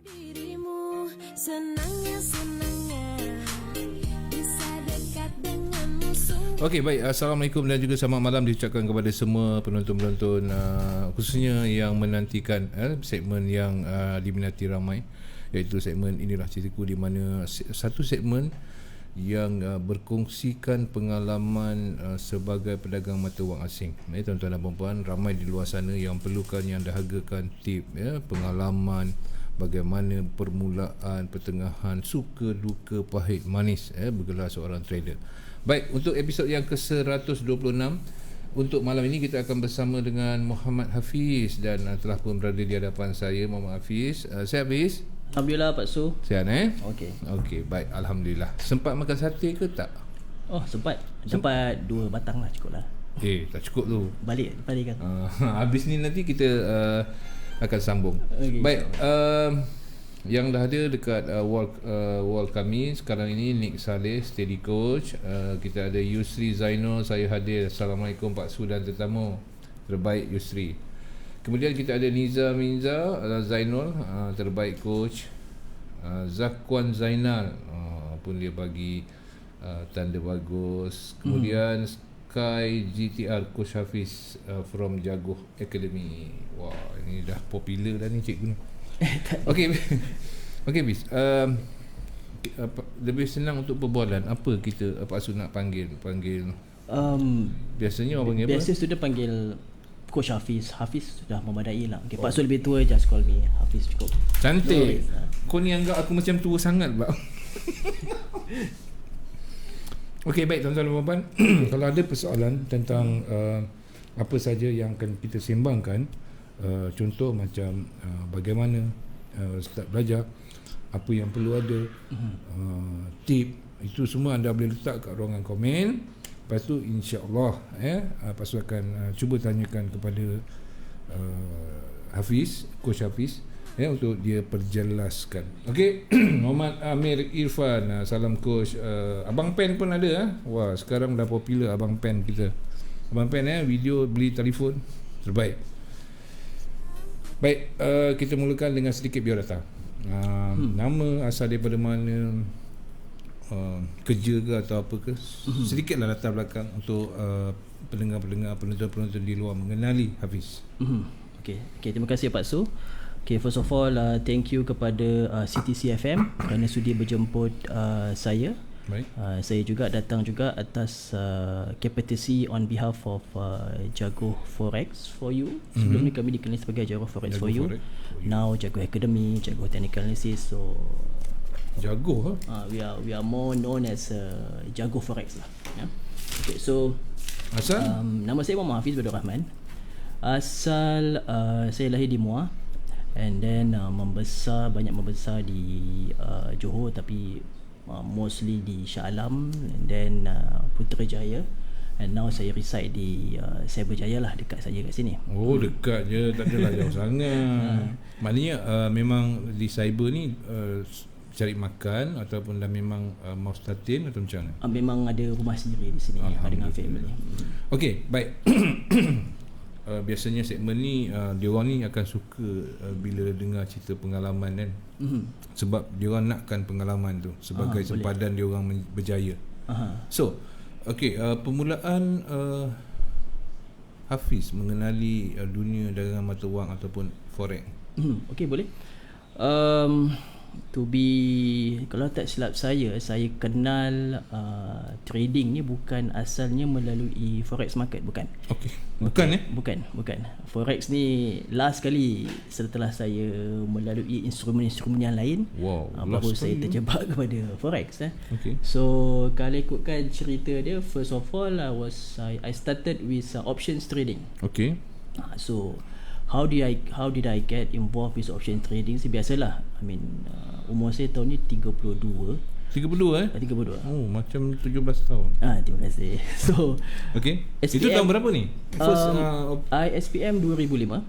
Dirimu senangnya bisa dekat dengan musuh. Okey, baik. Assalamualaikum dan juga selamat malam diucapkan kepada semua penonton-penonton, khususnya yang menantikan segmen yang diminati ramai, iaitu segmen Inilah Ceritaku, di mana satu segmen yang berkongsikan pengalaman sebagai pedagang mata wang asing. Tuan-tuan dan puan-puan, ramai di luar sana yang perlukan, yang dahagakan tip, pengalaman bagaimana permulaan, pertengahan, suka, duka, pahit, manis bergelar seorang trader. Baik, untuk episod yang ke-126, untuk malam ini kita akan bersama dengan Muhammad Hafiz, dan telah pun berada di hadapan saya Muhammad Hafiz. Sihat Hafiz? Alhamdulillah Pak Su. Sihat Okey. Okey, baik, alhamdulillah. Sempat makan sate ke tak? Oh, sempat. Dapat 2 batang lah, cukup lah. Tak cukup tu. Balik kan. Habis ni nanti kita akan sambung. Okay. Baik, yang dah ada dekat wall kami sekarang ini, Nick Saleh, Steady Coach. Kita ada Yusri Zainul, saya hadir. Assalamualaikum Pak Su dan tetamu. Terbaik Yusri. Kemudian kita ada Niza Minza Zainul, terbaik coach. Zakwan Zainal, pun dia bagi tanda bagus. Kemudian Sky GTR, Coach Hafiz from Jaguh Academy. Wah, ini dah popular dah ni cikgu ni. Okey. Okey Bis. Lebih senang untuk perbualan, apa kita Asu nak panggil? Biasanya orang panggil apa? Biasa sudah panggil Coach Hafiz. Hafiz sudah memadai lah. Okay, Pak Su lebih tua, just call me Hafiz cukup. Cantik. Kau ni anggap aku macam tua sangat pula. Okey, baik tuan-tuan dan puan-puan. Kalau ada persoalan tentang apa saja yang akan kita sembangkan, contoh macam bagaimana start belajar, apa yang perlu ada, tip, itu semua anda boleh letak kat ruangan komen. Lepas tu insya-Allah Pak Su akan cuba tanyakan kepada Hafiz, Coach Hafiz, untuk dia perjelaskan. Okey. Muhammad Amir Irfan, salam coach. Abang Pen pun ada. Wah, sekarang dah popular Abang Pen kita. Abang Pen video beli telefon terbaik. Baik, kita mulakan dengan sedikit biodata. Nama, asal daripada mana, kerja ke atau apa ke, sedikitlah latar belakang untuk pendengar-pendengar, penonton-penonton di luar mengenali Hafiz. Okay, terima kasih Pak Su. Okay, first of all, thank you kepada CTC FM kerana sudi berjemput saya. Baik. Saya juga datang juga atas kapasiti on behalf of Jaguh Forex for You. Sebelum ni kami dikenali sebagai Jaguh Forex for You. Now Jaguh Academy, Jaguh Technical Analysis. So Jaguh we are more known as Jaguh Forex lah. Yeah. Okay, so asal? Nama saya Muhammad Hafiz Badur Rahman. Asal saya lahir di Muar, and then banyak membesar di Johor, tapi mostly di Shah Alam, and then Putrajaya, and now saya reside di Cyberjaya lah, dekat saja kat sini. Oh, dekat je, tak adalah jauh sangat. Maknanya memang di cyber ni cari makan ataupun dah memang mau statin atau macam mana? Memang ada rumah sendiri di sini dengan family. Okey, baik. Biasanya segmen ni diorang ni akan suka bila dengar cerita pengalaman kan. Sebab diorang nakkan pengalaman tu sebagai sempadan diorang berjaya. So, okey, permulaan Hafiz mengenali dunia dagangan mata wang ataupun forex. Okey, boleh. Kalau tak silap saya kenal trading ni bukan asalnya melalui forex market, bukan. Okey. Bukan. Bukan. Forex ni last kali setelah saya melalui instrumen-instrumen yang lain. Wow. Baru saya terjebak kepada forex. Okay. So kalau ikutkan cerita dia, first of all I started with options trading. Okay. So how did I get involved with option trading? Biasalah, umur saya tahun ni 32. 32 32. Oh, macam 17 tahun. Terima kasih. So, okay. SPM, itu tahun berapa ni? First I SPM 2005.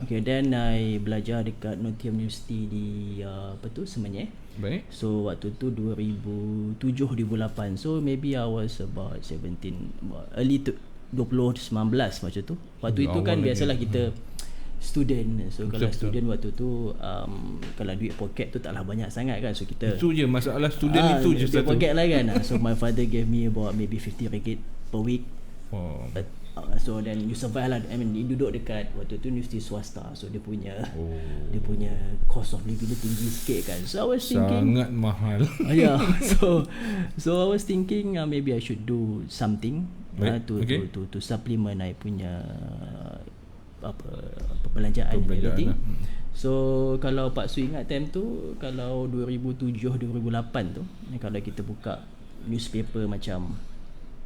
Okay, then I belajar dekat Nottingham University di Semenyih. Baik. So waktu tu 2007 2008. So maybe I was about 17, early 2019 macam tu. Waktu itu kan biasalah kita student. So kalau Betul. student waktu tu kalau duit poket tu taklah banyak sangat kan. So kita Itu je masalah student itu je duit satu. poket lah kan. So my father gave me about maybe 50 ringgit per week. Oh. But, so then you survive lah. I mean you duduk dekat waktu tu universiti swasta. So dia punya dia punya cost of living dia tinggi sikit kan. So I was thinking Sangat mahal. yeah. So I was thinking maybe I should do something Right. Okay. to supplement I punya perbelanjaan and everything. lah. So kalau Pak Su ingat time tu, kalau 2007-2008 tu, kalau kita buka newspaper macam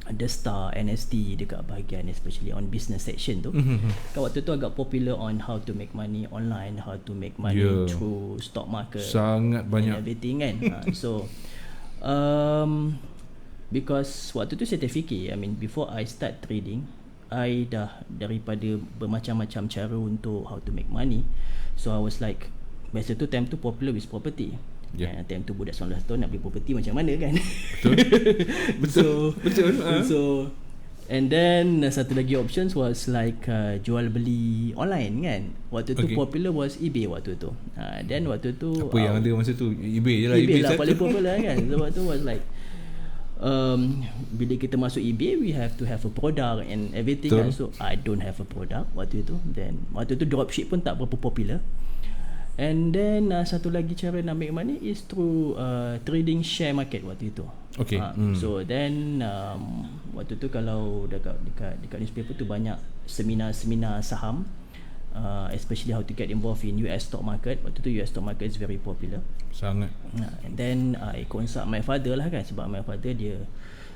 The Star, NST dekat bahagian especially on business section tu, kan waktu tu agak popular on how to make money online, how to make money through stock market, Sangat and banyak. everything kan. So because waktu tu saya terfikir, I mean before I start trading, I dah daripada bermacam-macam cara untuk how to make money. So I was like, biasa tu time tu popular with property. Yeah. Time tu budak 19 tahun nak beli property macam mana kan. Betul. Betul. So and then satu lagi options was like jual beli online kan. Waktu tu popular was eBay waktu tu. Then waktu tu Apa yang ada masa tu? eBay je lah. eBay lah satu. paling popular kan. So waktu tu was like bila kita masuk eBay, we have to have a product and everything kan. So I don't have a product waktu tu. Then waktu tu dropship pun tak berapa popular. And then satu lagi cara nak make money is through trading share market waktu itu. Okay. So then waktu tu kalau dekat newspaper tu banyak seminar saham, especially how to get involved in US stock market. Waktu tu US stock market is very popular. Sangat. And then I consult my father lah kan, sebab my father dia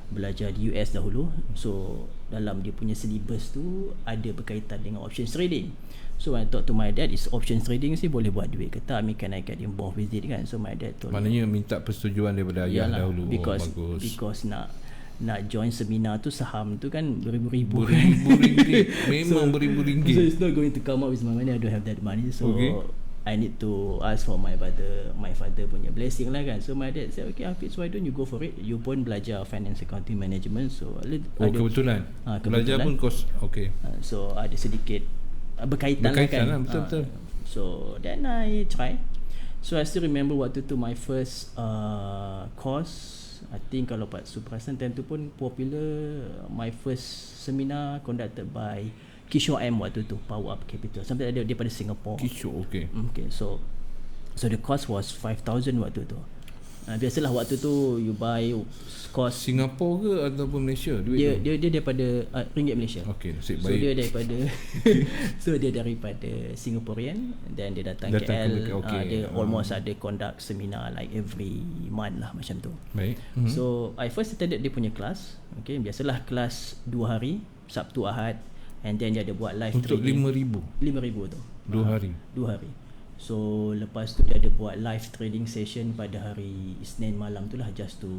belajar di US dahulu. So dalam dia punya syllabus tu ada berkaitan dengan options trading. So when I talk to my dad, is options trading sih boleh buat duit ke tak? I mean, can I get involved with it kan? So my dad told Maknanya minta persetujuan daripada ayah dahulu. Because nak join seminar tu saham tu kan beribu-ribu Beribu-ringgit. Memang beribu-ringgit. So it's not going to come out with my money. I don't have that money. So I need to ask for my father punya blessing lah kan. So my dad said, okay Hafiz, why don't you go for it? You pun belajar finance accounting management. So kebetulan. Belajar pun kos. Okay. So ada sedikit berkaitan lah kan. Betul. So then I try. So I still remember waktu tu my first course, I think kalau Pak Suprasan time tu pun popular. My first seminar conducted by Kishore M waktu tu, Power Up Capital. Sampai dia daripada Singapore. Kishore, okay. Okay, so the cost was 5,000 waktu tu. Biasalah waktu tu you buy cost Singapura ke ataupun Malaysia duit dia daripada ringgit Malaysia. Okey, nasib So baik. dia daripada dia daripada Singaporean, then dia datang KL. Dia almost ada conduct seminar like every month lah macam tu. Baik. So I first attended dia punya kelas. Okay, biasalah kelas 2 hari, Sabtu Ahad, and then dia ada buat live Untuk trading. 5,000 tu 2 hari. 2 hari. So lepas tu dia ada buat live trading session pada hari Isnin malam tu lah, just to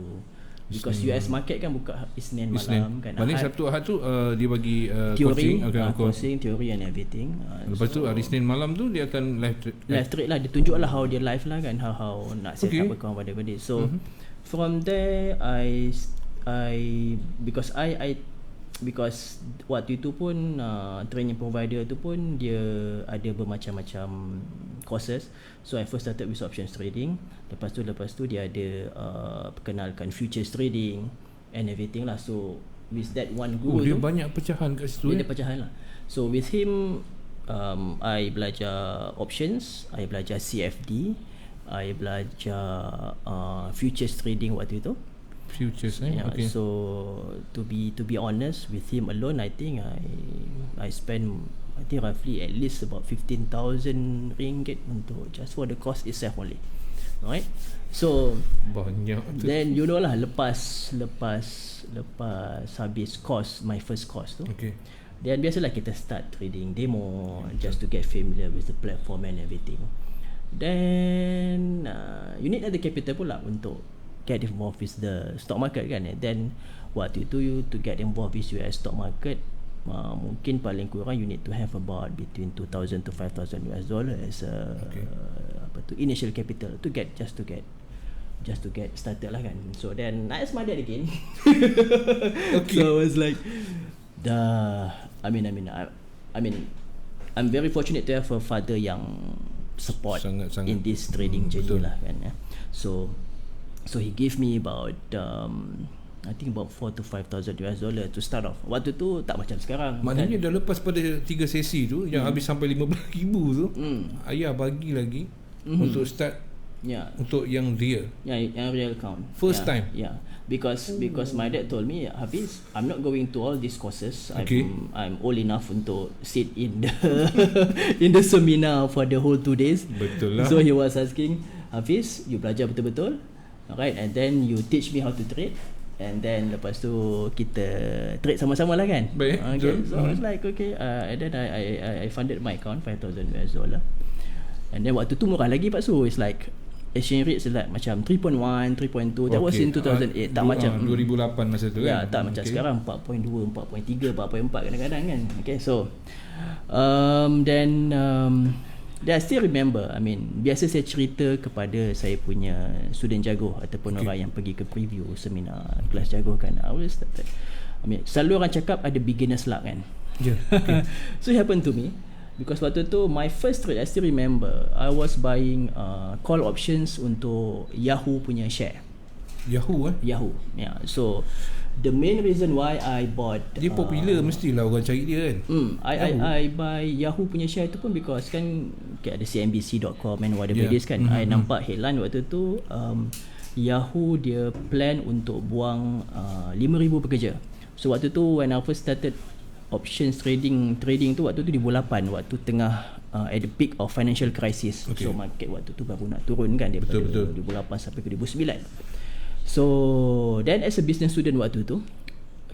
because US market kan buka Isnin malam kan. Maknanya Sabtu Ahad tu dia bagi teori, coaching, teori and everything. Lepas tu hari Isnin malam tu dia akan live trade lah. Dia tunjuk lah how dia live lah kan, how nak set up account pada benda. So from there I because waktu itu pun training provider tu pun dia ada bermacam-macam courses. So I first started with options trading. Lepas tu dia ada perkenalkan futures trading and everything lah. So with that one guru dia tu, banyak pecahan kat situ. dia ada pecahan lah. So with him I belajar options, I belajar CFD, I belajar futures trading waktu itu. Futures okay. So to be honest, with him alone, I think I spend roughly at least about 15,000 ringgit untuk just for the course itself only. Right? So banyak tu. then you know lah, lepas habis course, my first course tu, Okay. then biasalah kita start trading demo just to get familiar with the platform and everything. Then you need ada capital pula untuk get involved with the stock market kan. And then waktu itu you to get involved with US stock market, mungkin paling kurang you need to have about between 2,000 to 5,000 US dollar as initial capital to get started lah kan. So then I asked my dad again. Okay. So I was like, I mean I'm very fortunate to have a father yang support Sangat-sangat. in this trading journey lah kan. So he gave me about I think about 4 to 5,000 US dollar to start off. Waktu tu tak macam sekarang. Maknanya dah lepas pada 3 sesi tu yang habis sampai 15,000 tu, ayah bagi lagi untuk start untuk yang real. Yang real account. First time. Yeah. Because my dad told me, Hafiz, I'm not going to all these courses. Okay. I'm old enough untuk sit in the in the seminar for the whole 2 days. Betul lah. So he was asking, Hafiz, you belajar betul-betul, alright, and then you teach me how to trade. And then lepas tu kita trade sama-sama lah kan. Baik. Okay. So I was like okay, and then I funded my account 5,000 US dollar. And then waktu tu murah lagi Pak Su. It's like exchange rate is like macam 3.1, 3.2. That was in 2008. Tak macam 2008 masa tu ya, kan. tak macam sekarang 4.2, 4.3, 4.4 kadang-kadang kan. Okay, so then I still remember, I mean, biasa saya cerita kepada saya punya student jago ataupun orang yang pergi ke preview seminar kelas jago kan. Selalu orang cakap ada beginner's luck kan. Yeah, okay. So it happened to me because waktu tu my first trade I still remember, I was buying call options untuk Yahoo punya share. Yahoo Yahoo. Yeah. So the main reason why I bought dia popular, mestilah orang cari dia kan. I buy Yahoo punya share tu pun because kan ada CNBC.com and whatever it is kan. I nampak headline waktu tu Yahoo dia plan untuk buang 5,000 pekerja. So waktu tu when I first started options trading tu waktu tu di bulan 8, waktu tengah at the peak of financial crisis. Okay. So market waktu tu baru nak turun kan daripada Betul. 2008 sampai ke 2009. So then as a business student waktu tu,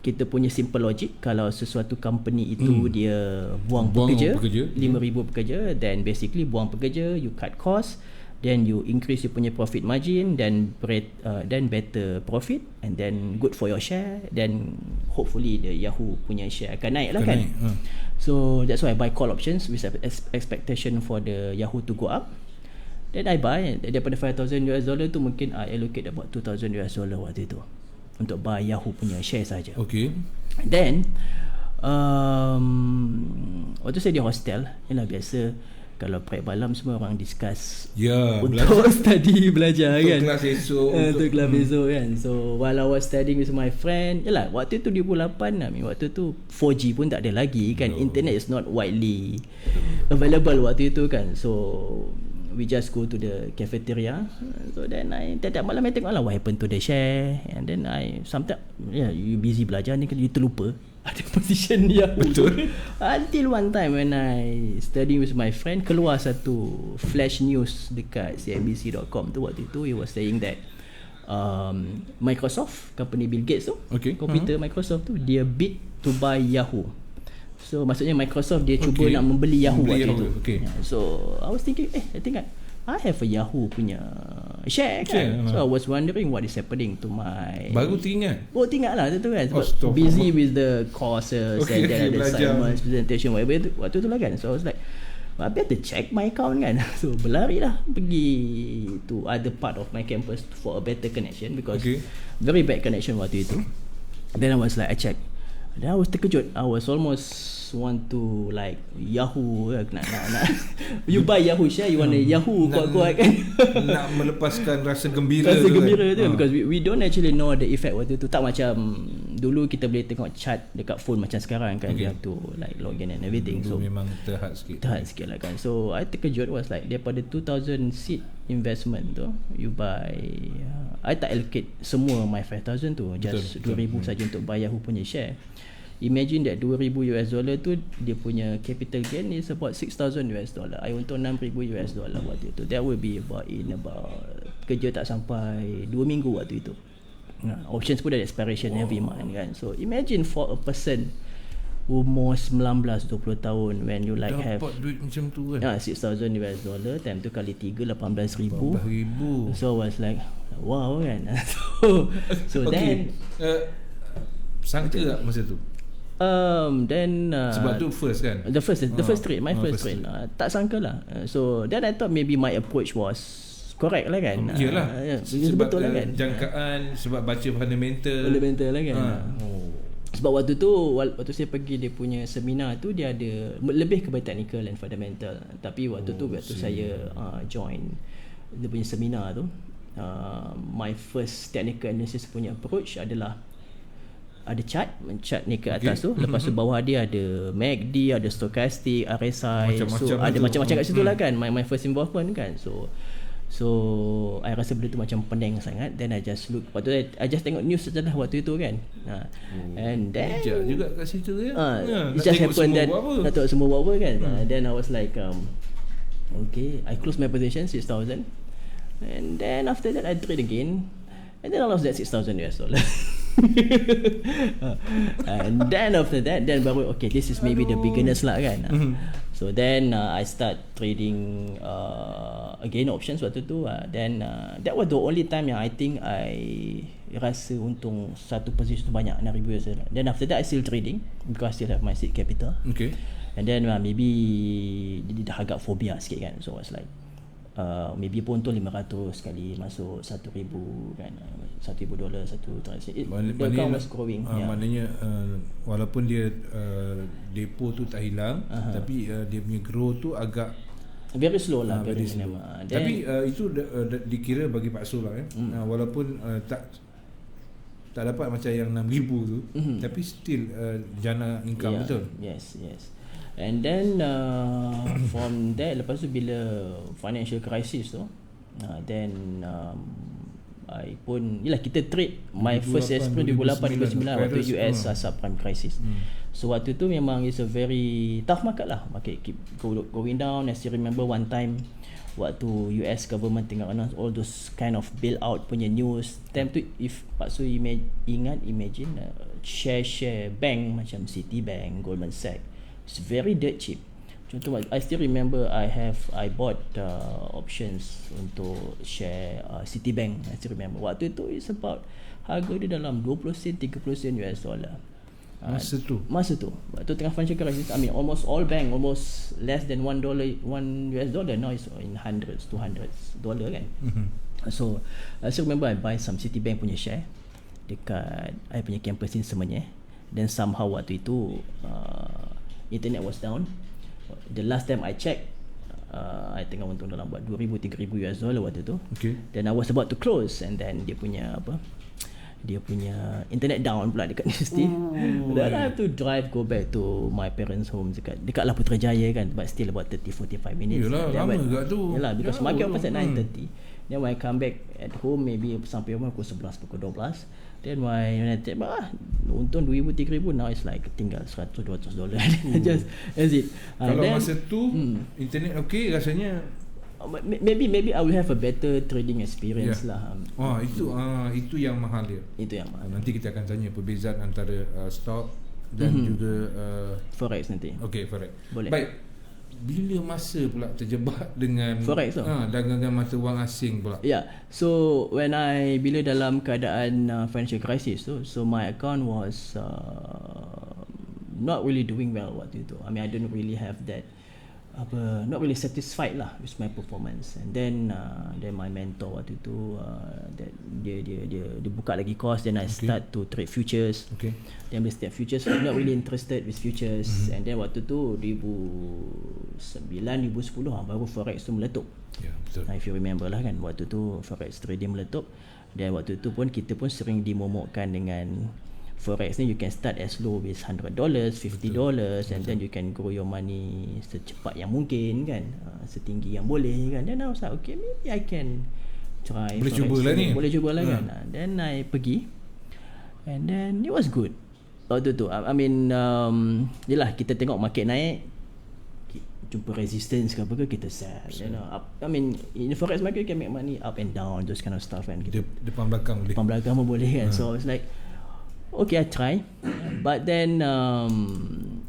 kita punya simple logic, kalau sesuatu company itu dia buang pekerja 5,000 pekerja, then basically buang pekerja, you cut cost, then you increase you punya profit margin, then better profit, and then good for your share, then hopefully the Yahoo punya share akan naik lah kan. So that's why I buy call options with expectation for the Yahoo to go up. Then I buy daripada 5,000 US dollar tu, mungkin I allocate about 2,000 US dollar waktu tu untuk buy Yahoo punya share saja. Okay. Then waktu saya di hostel, yalah biasa kalau prep malam semua orang discuss untuk study belajar untuk kan, kelas esok untuk kelas esok kan. So while I was studying with my friend, yalah waktu tu 2008 waktu tu 4G pun tak ada lagi kan. Internet is not widely available waktu itu kan. So we just go to the cafeteria. So then tiap-tiap malam I tengok lah what happened to the share. And then I sometimes you busy belajar ni, you terlupa ada position Yahoo. Betul. Until one time when I studying with my friend, keluar satu flash news dekat CNBC.com tu waktu tu. He was saying that Microsoft, company Bill Gates tu, komputer Microsoft tu, dia bid to buy Yahoo. So maksudnya Microsoft dia cuba nak membeli Yahoo waktu tu. So I was thinking, I think I have a Yahoo punya share kan. So I was wondering what is happening to my. Baru teringat. Teringat lah tu kan. Sebab busy with the courses and then the assignments, presentation, whatever waktu tu lah kan. So I was like, I better check my account kan. So berlari lah pergi to other part of my campus for a better connection because very bad connection waktu itu. Then I was like, I check. Then I was terkejut. I was almost want to like Yahoo nak you buy Yahoo share, you want a Yahoo kuat-kuat kan. Nak melepaskan rasa gembira tu kan? Because we don't actually know the effect waktu tu. Tak macam dulu kita boleh tengok chart dekat phone macam sekarang kan. You have to like login and everything. So memang terhad sikit lah kan. So I terkejut was like daripada 2,000 seed investment tu, you buy I tak allocate semua my 5,000 tu, just 2,000 saja untuk buy Yahoo punya share. Imagine that 2,000 US dollar tu, dia punya capital gain is about 6,000 US dollar. I untung 6,000 US dollar waktu itu. That will be about kerja tak sampai 2 minggu waktu itu. Options pun ada expiration every month kan. So imagine for a person umur 19-20 tahun when you like dapat duit macam tu kan. 6,000 US dollar, time tu kali 3 18,000. So I was like wow kan. So then sangka tak masa tu? Then sebab tu first kan, the first trade, my first trade. Tak sangka lah. So then I thought maybe my approach was correct lah kan. Yelah, sebab betul lah kan, jangkaan, sebab baca fundamental lah kan. Sebab waktu tu saya pergi dia punya seminar tu, dia ada lebih kepada technical and fundamental. Tapi waktu saya join dia punya seminar tu, my first technical analysis punya approach adalah ada chart ni ke atas tu, lepas tu bawah dia ada MACD, ada stochastic, RSI, so ada macam-macam kat situ lah kan. My first involvement kan. So I rasa benda tu macam pening sangat. Then I just look, waktu tu I just tengok news saja lah waktu itu kan. And then juga kat situ ya. It just happened that nak tengok semua buat apa kan. Then I was like okay, I close my position 6,000. And then after that I trade again. And then I lost that $6,000. And then after that, then baru okay, this is maybe the beginners lah kan. So then I start trading again options waktu tu. Then that was the only time yang I think I rasa untung satu position tu banyak $6,000. Then after that I still trading because I still have my seed capital. Okay. And then maybe dia dah agak phobia sikit kan. So I was like maybe pun tu 500 sekali masuk $1,000 kan, $1,000 satu transaksi. The account was growing. Maknanya walaupun dia depo tu tak hilang, tapi dia punya grow tu agak very slow lah, very slow. Tapi itu dikira bagi Pak Sul lah walaupun tak dapat macam yang 6,000 tu, tapi still jana income, betul? Yes. And then from there, lepas tu bila financial crisis tu, then I pun, yelah kita trade my first experience 2008-2009 waktu US subprime crisis. So waktu tu memang it's a very tough market lah. Market keep going down. I still remember one time waktu US government tengah announce all those kind of bailout punya news. Time tu if Pak Su imagine share bank macam Citibank, Goldman Sachs, it's very dirt cheap. Contoh, I still remember I bought options untuk share Citibank. I still remember waktu tu it's about harga dia dalam 20 sen, 30 sen US dollar. Masa tu waktu tengah financial crisis, I mean almost all bank almost less than $1 US dollar. Now it's in hundreds, $200 kan. So I still remember I buy some Citibank punya share dekat I punya campus ni semuanya. Then somehow waktu itu internet was down. The last time I check, I tengah untung dalam buat $2,000-3,000 US dollar waktu tu. Okay. Then I was about to close, and then dia punya internet down pula dekat universiti. Then I have to go back to my parents' home dekat lah Putrajaya kan, but still about 30-45 minutes. Yelah, lama kat tu. Yelah, because market opens at 9:30. Then when I come back at home, maybe sampai rumah pukul 11, pukul 12. Then when I take untung $2,000-3,000, now it's like tinggal $100-200. Just as it. Kalau then, masa tu internet okay rasanya, maybe I will have a better trading experience lah. Itu yang mahal dia. Itu yang mahal. Nanti kita akan tanya perbezaan antara stock dan juga forex nanti. Okay, forex. Boleh. Baik. Bila masa pula terjebak dengan forex tu? Dagangan mata wang asing pula. Yeah. So bila dalam keadaan financial crisis tu, so my account was not really doing well waktu itu. I mean, I don't really have that not really satisfied lah with my performance. And then my mentor waktu tu that dia buka lagi course. Then I start to trade futures. Then bila start futures, I'm not really interested with futures. And then waktu tu 2009-2010 baru forex tu meletup. Betul. If you remember lah kan, waktu tu forex trading meletup. Dan waktu tu pun kita pun sering dimomokkan dengan forex ni, you can start as low with $100, $50, and then you can grow your money secepat yang mungkin kan, setinggi yang boleh kan. Then I was like, okay, maybe I can try. Boleh cubalah kan. Then I pergi, and then it was good waktu tu. I mean, yelah, kita tengok market naik, jumpa resistance ke apa ke, kita sell. I mean, in the forex market you can make money up and down, those kind of stuff kan. Depan belakang pun boleh kan. So it's like, okay, I try, but then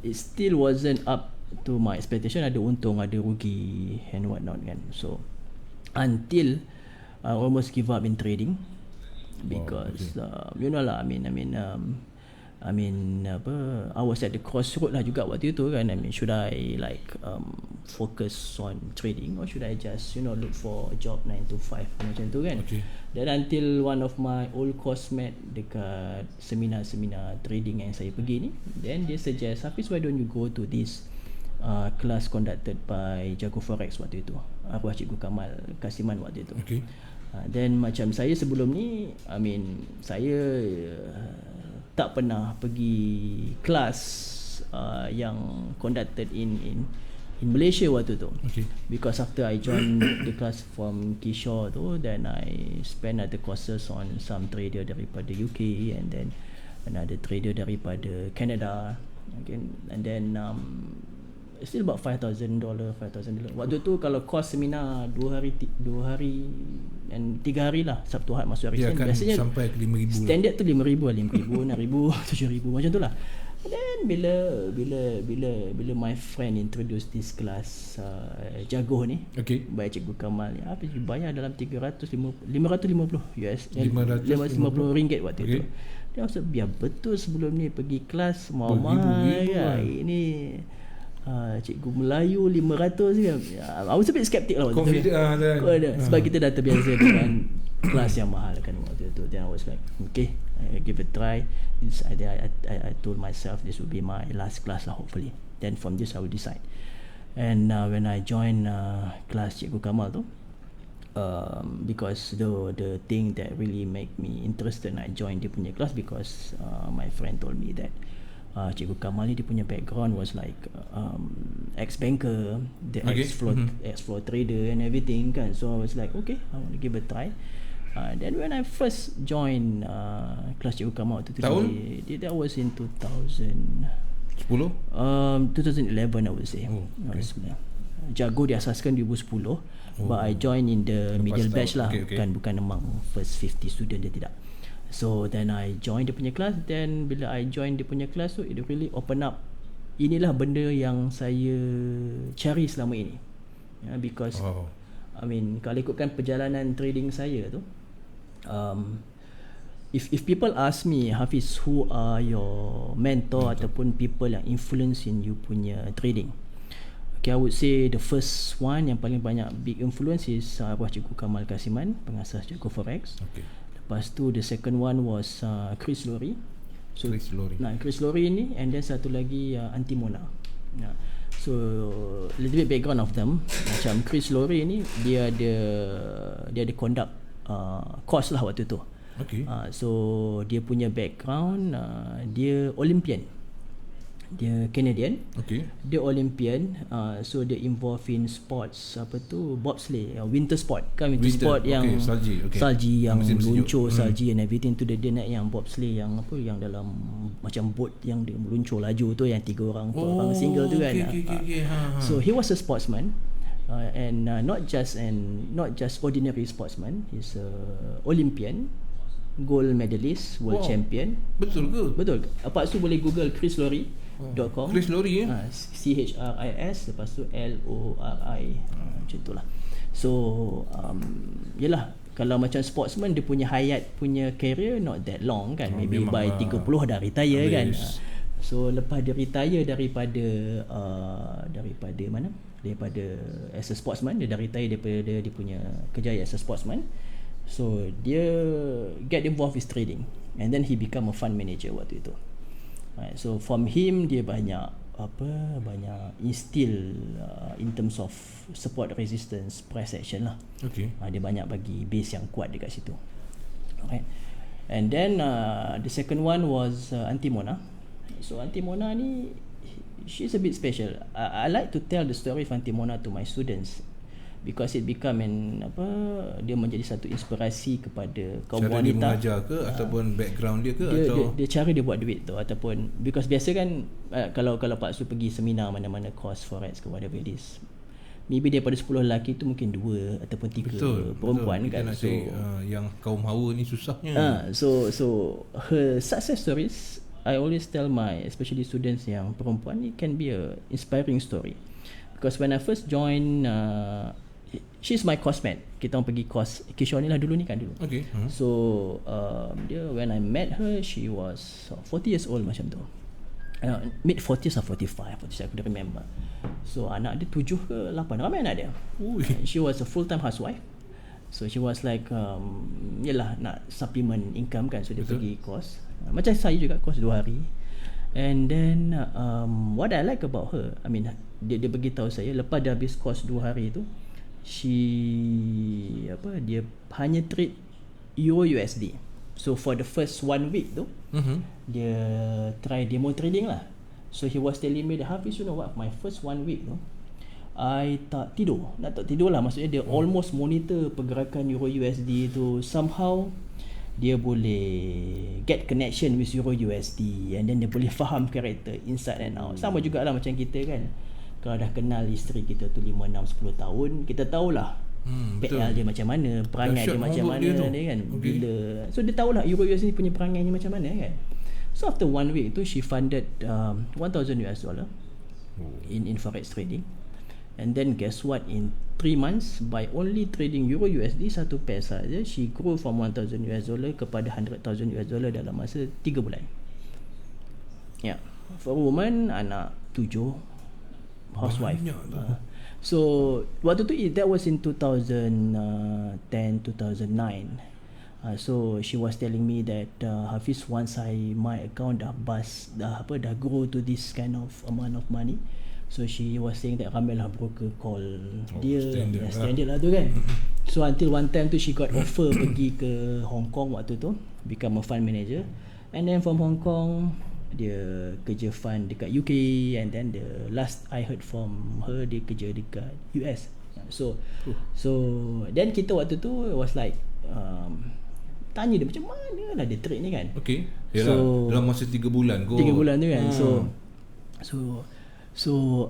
it still wasn't up to my expectation. Ada untung, ada rugi and what not kan. So until I almost give up in trading because you know lah, I mean I mean I was at the crossroad lah juga waktu itu kan. I mean, should I like focus on trading or should I just look for a job 9 to 5 macam tu kan. Okay. Dan until one of my old coursemate dekat seminar trading yang saya pergi ni, then dia suggest, Hafiz, why don't you go to this class conducted by Jago Forex waktu itu, arwah Cikgu Kamal Kasiman waktu itu. Okay. Then macam saya sebelum ni, I mean, saya tak pernah pergi kelas yang conducted in Malaysia waktu tu. Okay. Because after I joined the class from Kishore tu, then I spend other courses on some trader daripada UK and then another trader daripada Canada. Okay. And then still about $5,000. Waktu tu kalau course seminar 2 hari and 3 hari lah, Sabtu Ahad masuk hari Dia Isnin, akan biasanya sampai ke 5,000 standard tu 5,000, 6,000, 7,000 macam tu lah. Then bila my friend introduce this class Jago ni, Okay. by Cikgu Kamal ni, apa bayar dalam 550 US, 550 ringgit waktu Okay. tu. Dia maksud biar betul sebelum ni pergi kelas mau Beribu-ribu kan. lah. Ini Cikgu Melayu 500 kan. I was a bit skeptic lah waktu tu. Confident Sebab kita dah terbiasa dengan kelas yang mahal kan waktu tu. Then I was like, okay, I give it a try. I told myself this will be my last class lah, hopefully. Then from this I will decide. And when I join kelas Cikgu Kamal tu, because the thing that really make me interested, I joined dia punya kelas because my friend told me that Cikgu Kamal ni dia punya background was like ex-banker, the Okay. ex-floor trader and everything kan. So I was like, okay, I want to give it a try. Then when I first joined kelas Cikgu Kamal tu, Tahun? that was in 2011 I would say. Oh, okay. Jago diasaskan 2010, but I joined in the Lepas middle tahun. batch lah. Okay. Bukan among first 50 student, dia tidak. So then I join dia punya kelas. Then bila I join dia punya kelas tu, it really open up. Inilah benda yang saya cari selama ini, because I mean, kalau ikutkan perjalanan trading saya tu, if people ask me, Hafiz, who are your mentor ataupun people yang influence in you punya trading, okay, I would say the first one yang paling banyak big influence is arwah Cikgu Kamal Kasiman, pengasas Jago Forex. Okay. Lepas tu the second one was Chris Lori. So, Chris Lori. Chris Lori ni, and then satu lagi Antimona. So little bit background of them. Macam Chris Lori ni, dia ada conduct course lah waktu tu. Okay. So dia punya background, dia Olympian. Dia Canadian. Okay. Dia Olympian. So dia involved in sports, apa tu, bobsleigh, winter sport kan, winter sport yang salji. Okay. salji yang Musim sejuk. meluncur salji and everything tu. Dia naik yang bobsleigh yang apa, yang dalam macam boat yang dia meluncur laju tu, yang 3 orang 4 orang single tu kan. Okay. So he was a sportsman, and not just ordinary sportsman. He's a Olympian, gold medalist, world champion. Betul ke? Betul. Apa tu boleh Google chrislori.com. Chris Lori CHRIS, lepas tu LORI, macam tu lah. So yelah, kalau macam sportsman, dia punya hayat punya career not that long kan, maybe by 30 dah retire kan. So lepas dia retire daripada mana, daripada as a sportsman, dia dah retire daripada dia punya kerjaya as a sportsman. So dia get involved with trading, and then he become a fund manager waktu itu. Right, so from him dia banyak instill in terms of support, resistance, price action lah. Okay. Dia banyak bagi base yang kuat dekat situ. Right. And then the second one was Antimona. So Antimona ni, she's a bit special. I like to tell the story of Antimona to my students, because it become dia menjadi satu inspirasi kepada kaum cara wanita. Dia mengajar ke ataupun background dia ke, atau dia cara dia buat duit tu, ataupun because biasa kan kalau Pak Su pergi seminar mana-mana course forex ke whatever it is, maybe daripada 10 lelaki tu mungkin 2 ataupun 3 perempuan betul. kan. Kita nak cari, yang kaum hawa ni susahnya. So her success stories, I always tell my especially students yang perempuan, it can be a inspiring story. Because when I first joined she's my course mate. Kita orang pergi course Kishore ni lah dulu. Okay. So dia when I met her, she was 40 years old macam tu. Mid 40s or 45, aku dah remember. So anak dia 7 ke 8, ramai anak dia. She was a full-time housewife. So she was like yelah nak supplement income kan. So dia pergi course, macam saya juga course 2 hari. And then what I like about her, I mean dia beritahu saya lepas dia habis course 2 hari tu, dia hanya trade Euro USD. So for the first 1 week tu, dia try demo trading lah. So he was telling me that, Hafiz, you know what, my first 1 week tu I tak tidur lah. Maksudnya dia almost monitor pergerakan Euro USD tu. Somehow dia boleh get connection with Euro USD, and then dia boleh faham karakter inside and out. Sama jugalah macam kita kan, kalau dah kenal isteri kita tu 5, 6, 10 tahun, kita tahulah PL dia macam mana, perangai dia macam mana dia kan. Bila so dia tahulah Euro USD punya perangai ni macam mana kan. So after 1 week tu, she funded $1,000 in forex trading. And then guess what, in 3 months, by only trading Euro USD satu pair saja, she grew from $1,000 kepada $100,000 dalam masa 3 bulan. Yeah, for a woman, anak 7, housewife. So waktu tu, that was in 2010, 2009. So she was telling me that Hafiz, once my account dah grow to this kind of amount of money. So she was saying that ramai lah broker call dia, standard lah tu kan. So until one time tu, she got offer pergi ke Hong Kong waktu tu, become a fund manager. And then from Hong Kong, dia kerja fund dekat UK. And then the last I heard from her, dia kerja dekat US. So then kita waktu tu was like tanya dia macam mana lah dia trade ni kan. Okay. Yalah, dalam masa 3 bulan kot. 3 bulan tu kan. So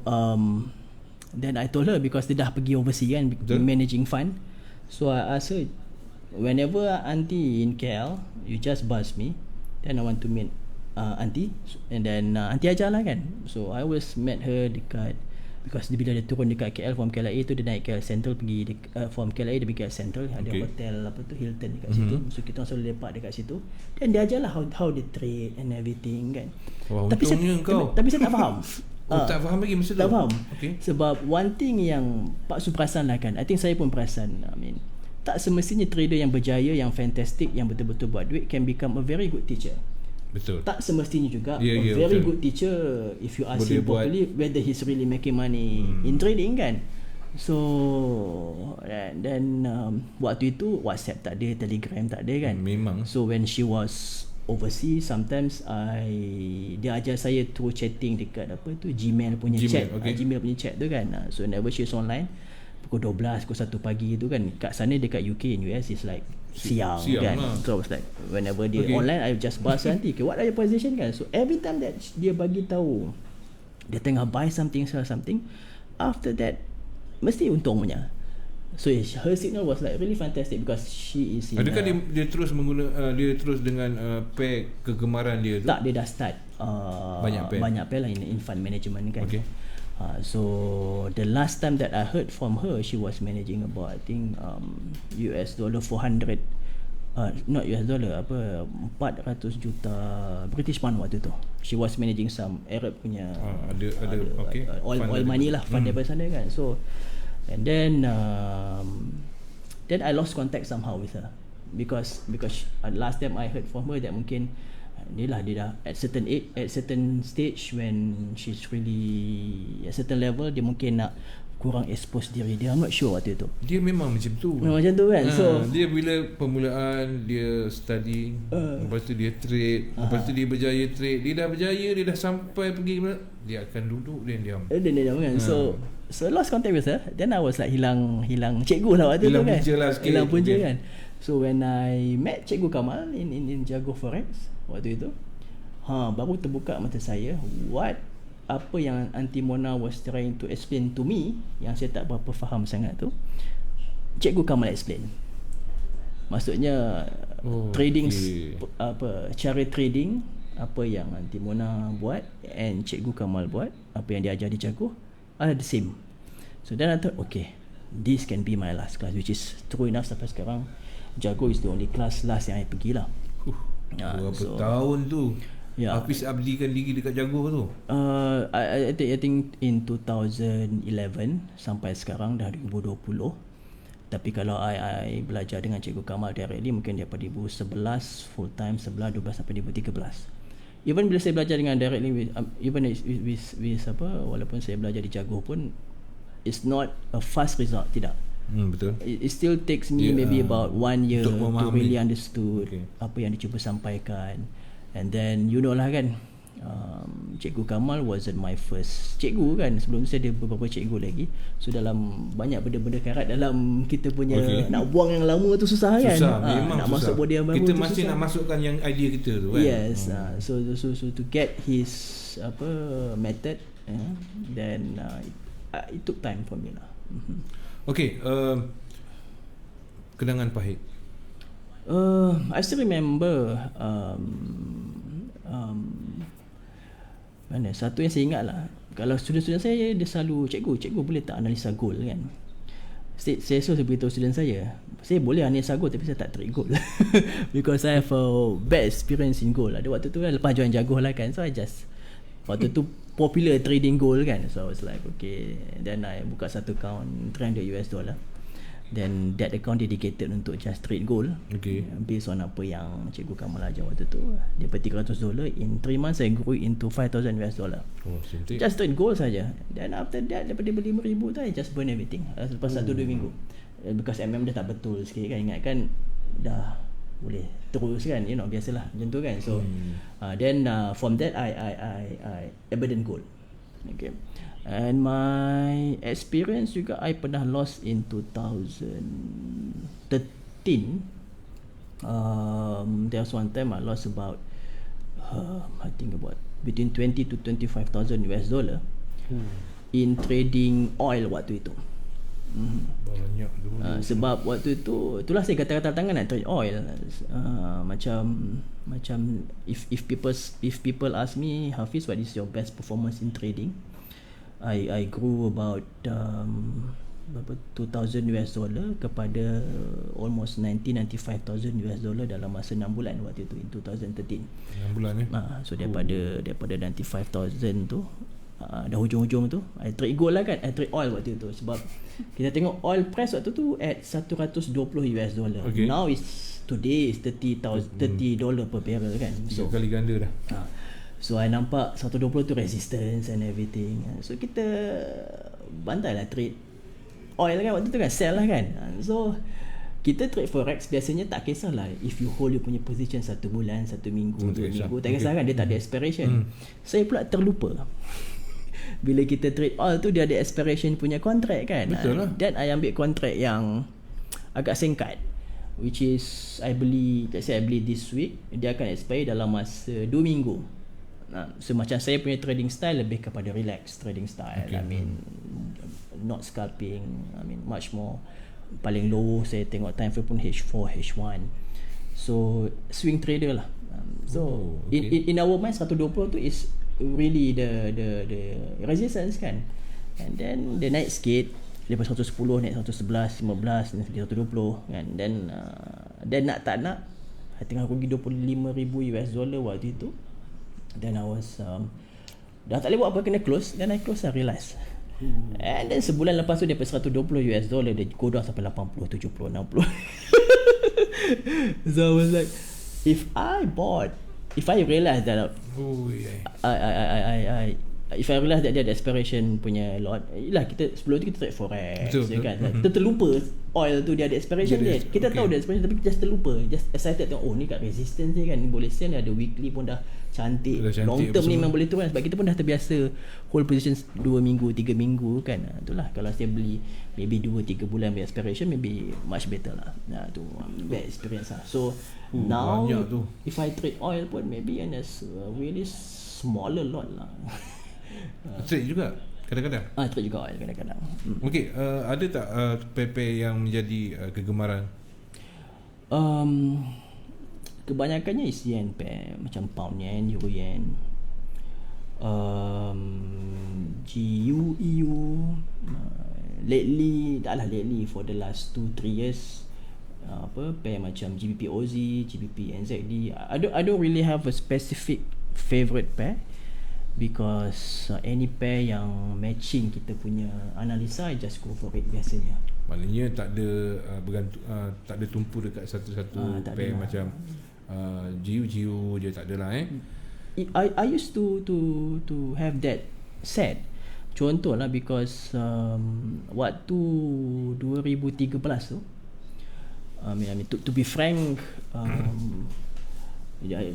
then I told her, because dia dah pergi overseas kan, managing fund. So I asked her, whenever auntie in KL, you just buzz me, then I want to meet auntie, and then auntie ajar lah kan. So I always met her dekat, because bila dia turun dekat KL, from KLIA tu dia naik KL Central, pergi from KLIA dia pergi KL Central, ada hotel apa tu, Hilton dekat situ. So kita selalu lepak dekat situ, dan dia ajar lah how they trade and everything kan. Tapi saya tak faham. Tak faham lagi masa tu. Tak faham. Okay. Sebab one thing yang Pak Su perasan lah kan, I think saya pun perasan, I mean, tak semestinya trader yang berjaya, yang fantastic, yang betul-betul buat duit can become a very good teacher. Betul. Tak semestinya juga a very good teacher, if you ask him properly, whether he's really making money in trading kan. So then waktu itu WhatsApp tak ada, Telegram tak ada kan. Memang. So when she was overseas, sometimes dia ajar saya through chatting dekat apa tu, Gmail punya chat. Gmail punya chat tu kan. So whenever she's online, pukul 12, pukul 1 pagi tu kan, kat sana dekat UK in US is like siang kan lah. So I was like, whenever dia online, I just buzz nanti, okay, what are your position kan. So every time that dia bagi tahu dia tengah buy something, sell something, after that mesti untung punya. So her signal was like really fantastic, because she is in, adakah dia terus dia terus dengan pair kegemaran dia tu? Tak, dia dah start banyak pair lah in fund management kan. Okay. So the last time that I heard from her, she was managing about, I think US dollar 400 not US dollar, 400 juta British pound waktu tu. She was managing some Arab punya oil money lah, fund daripada sana kan. So and then I lost contact somehow with her, because last time I heard from her that mungkin dia dah at certain stage, when she's really at certain level, dia mungkin nak kurang expose diri dia. I'm not sure waktu tu. Dia memang macam tu. Macam tu kan. So dia bila permulaan dia study, lepas tu dia trade, lepas tu dia berjaya trade, dia dah berjaya, dia dah sampai pergi, dia akan duduk dia diam. Dia diam kan. So lost contact with her. Then I was like hilang cikgu lah waktu tu kan. Hilang punca kan. So when I met Cikgu Kamal in Jago Forex waktu itu, baru terbuka mata saya apa yang Aunty Mona was trying to explain to me, yang saya tak berapa faham sangat tu, Cikgu Kamal explain. Maksudnya trading, cara trading, apa yang Aunty Mona buat and Cikgu Kamal buat, apa yang dia ajar di Jago, are the same. So then I thought, okay, this can be my last class, which is true enough. Sampai sekarang Jago is the only class last yang I pergi lah. Berapa tahun tu Hafiz abdikan diri dekat Jago tu? I think in 2011 sampai sekarang dah 2020. Tapi kalau I belajar dengan Cikgu Kamal directly mungkin daripada 2011 full time, 11, 12 sampai 2013. Even bila saya belajar dengan directly with, walaupun saya belajar di Jago pun, it's not a fast result, tidak. Betul. It still takes me maybe about 1 year to really understood apa yang dia cuba sampaikan. And then you know lah kan, Cikgu Kamal wasn't my first cikgu kan. Sebelum tu saya ada beberapa cikgu lagi. So dalam banyak benda-benda karat dalam kita punya nak buang yang lama tu susah kan. Memang nak susah. masuk body yang baru kita tu masih susah. nak masukkan yang idea kita tu kan. Yes. So to get his method, then it took time for me lah. Okay, kenangan pahit. I still remember mana satu yang saya ingat lah, kalau student-student saya dia selalu cikgu boleh tak analisa goal kan. Saya selalu beritahu student saya boleh analisa goal tapi saya tak trade goal because I have a bad experience in goal. Ada waktu tu kan lepas join Jago lah kan, so I just waktu tu popular trading gold kan, so I was like okay, then I buka satu account $300, then that account dedicated untuk just trade gold, based on apa yang Cikgu Kamal ajar waktu tu. Daripada $300 in 3 months I grew into $5,000. Just trade gold saja. Then after that daripada beli $5,000 tu I just burn everything lepas 1-2 minggu, because dah tak betul sikit kan, ingat kan dah boleh terus kan, biasalah macam tu kan. So then from that I abandoned gold. Okay. And my experience juga, I pernah lost in 2013. There was one time I lost about I think about between $20,000 to $25,000 in trading oil waktu itu. Banyak dulu. Sebab waktu itu, itulah saya kata tangan nak trade oil. Macam if people ask me, Hafiz, what is your best performance in trading? I grew about $2,000 kepada almost $95,000 dalam masa 6 bulan waktu itu in 2013. 6 bulan So daripada 95,000 tu dah hujung-hujung tu I trade gold lah kan, I trade oil waktu tu. Sebab kita tengok oil price waktu tu at $120. Now today is $30 per barrel kan. So 3 kali ganda dah. So I nampak 120 tu resistance and everything. So kita bantai lah trade oil kan waktu tu kan, sell lah kan. So kita trade forex biasanya tak kisahlah if you hold you punya position 1 bulan, 1 minggu, 2 minggu, tak kisah kan, dia tak ada expiration. Saya pula terlupa bila kita trade oil tu dia ada expiration punya contract kan. Betul lah. Dan I ambil contract yang agak singkat, which is I beli this week, dia akan expire dalam masa 2 minggu. So macam saya punya trading style lebih kepada relax trading style. I mean not scalping, I mean much more paling low saya tengok time frame pun H4, H1. So swing trader lah. So in our mind 120 tu is really the resistance kan. And then dia naik sikit, lepas 110 naik 111, 15 naik 120 kan. Then nak tak nak I tengah rugi $25,000 waktu itu. Then I was dah tak boleh buat apa, kena close. Then I close, I realise. And then sebulan lepas tu daripada $120 dia go down sampai 80, 70, 60. So I was like, if I realise that if I realise that dia ada expiration punya lot, yelah kita sebelum tu kita trade forex, betul. Kan? Kita terlupa oil tu dia ada expiration dia. Kita tahu dia expiration tapi just terlupa, just excited tengok ni kat resistance ni kan, ni boleh sell, ada weekly pun dah cantik long term ni memang boleh turun sebab kita pun dah terbiasa hold position 2 minggu 3 minggu kan. Itulah kalau saya beli maybe 2-3 bulan punya expiration, maybe much better lah. Tu bad experience lah. So now if I trade oil pun maybe and there's really smaller lot lah. Trade juga kadang-kadang. Trade juga oil kadang-kadang. Okey, ada tak pair yang menjadi kegemaran? Kebanyakannya is yen pair, macam pound yen, euro yen, GU, EU, lately for the last 2-3 years, pair macam GBP OZ, GBP NZD, I don't really have a specific favorite pair, because any pair yang matching kita punya analisa, I just go for it biasanya. Maknanya tak ada tak ada tumpu dekat satu-satu pair macam GU je, tak adalah I used to have that set. Contoh lah, because waktu 2013 tu, I mean to be frank,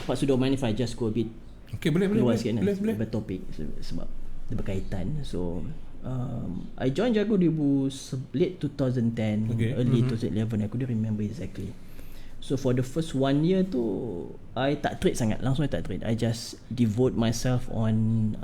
Pak Su don't mind if I just go a bit boleh topik sebab dia berkaitan. So I joined Jago late 2010, early 2011, aku don't remember exactly. So for the first 1 year tu, I tak trade sangat, langsung I tak trade. I just devote myself on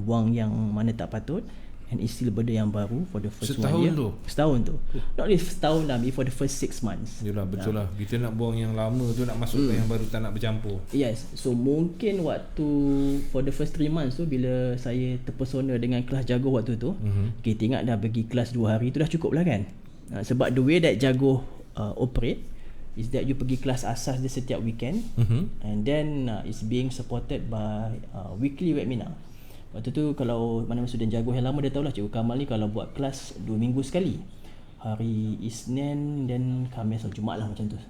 buang yang mana tak patut, and istilah benda yang baru for the first 1 year. Setahun tu. Not really setahun lah, for the first 6 months. Yalah, betul lah. Kita nak buang yang lama tu, nak masukkan yang baru, tak nak bercampur. Yes. So mungkin waktu for the first 3 months tu, bila saya terpesona dengan kelas Jago waktu tu, kita ingat dah pergi kelas 2 hari tu dah cukup lah kan. Sebab the way that Jago operate is that you pergi kelas asas dia setiap weekend, and then it's being supported by weekly webinar. Waktu tu kalau mana student Jago yang lama dia tahulah, Cikgu Kamal ni kalau buat kelas 2 minggu sekali, hari Isnin dan Khamis atau Jumaat lah macam tu.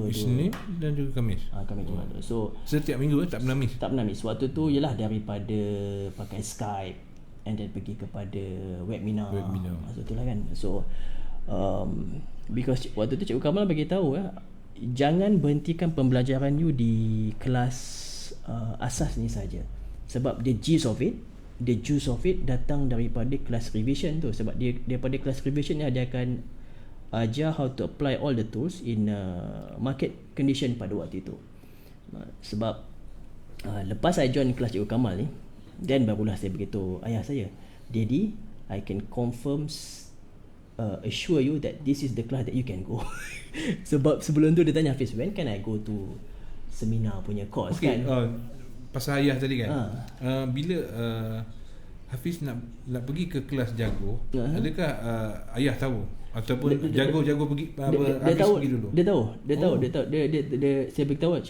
Isnin dan juga Khamis. Khamis Jumaat tu. So setiap minggu tak pernah miss. Tak pernah miss. Waktu tu ialah daripada pakai Skype and then pergi kepada webinar. Masa tu lah kan. So because waktu tu Cikgu Kamal bagi tahu jangan berhentikan pembelajaran you di kelas asas ni saja, sebab the juice of it datang daripada kelas revision tu. Sebab dia daripada kelas revision ni dia akan ajar how to apply all the tools in market condition pada waktu itu. Sebab lepas saya join kelas Cikgu Kamal ni, then barulah saya beritahu ayah saya, Daddy, I can confirm assure you that this is the class that you can go. Sebab sebelum tu dia tanya, Hafiz, when can I go to seminar punya course kan? Pasal ayah tadi kan, bila Hafiz nak pergi ke kelas Jago, adakah ayah tahu ataupun Jago pergi Hafiz pergi dulu? Dia tahu. Dia saya beritahu,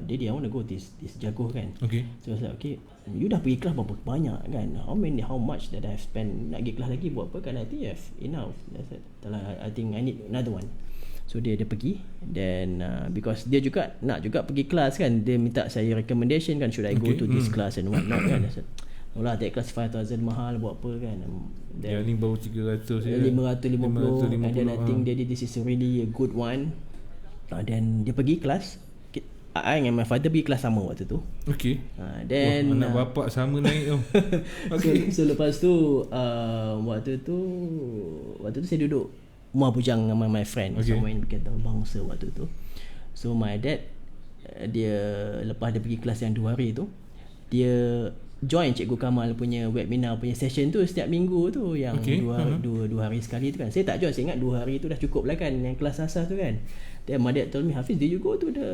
Daddy, I want to go this Jago kan. So I was like, okay, you dah pergi kelas berapa banyak kan? How much that I have spent nak pergi kelas lagi buat apa kan? I think you have enough. I think I need another one. So dia pergi, then because dia juga nak juga pergi kelas kan, dia minta saya recommendation kan, should I go to this class and what not kan. I said, no lah, that class 5,000 mahal buat apa kan. Yang ni baru 300 je, 550, and then I think this is really a good one. Then dia pergi kelas, I and my father pergi kelas sama waktu tu. Then anak bapak sama naik tu. So lepas tu waktu tu saya duduk Muar Bujang dengan my friend, sama yang berkaitan bangsa waktu tu. So my dad, dia lepas dia pergi kelas yang 2 hari tu, dia join Cikgu Kamal punya webinar punya session tu setiap minggu tu, yang 2 hari sekali tu kan. Saya tak join, saya ingat 2 hari tu dah cukup lah kan, yang kelas asas tu kan. Then my dad told me, Hafiz, do you go to the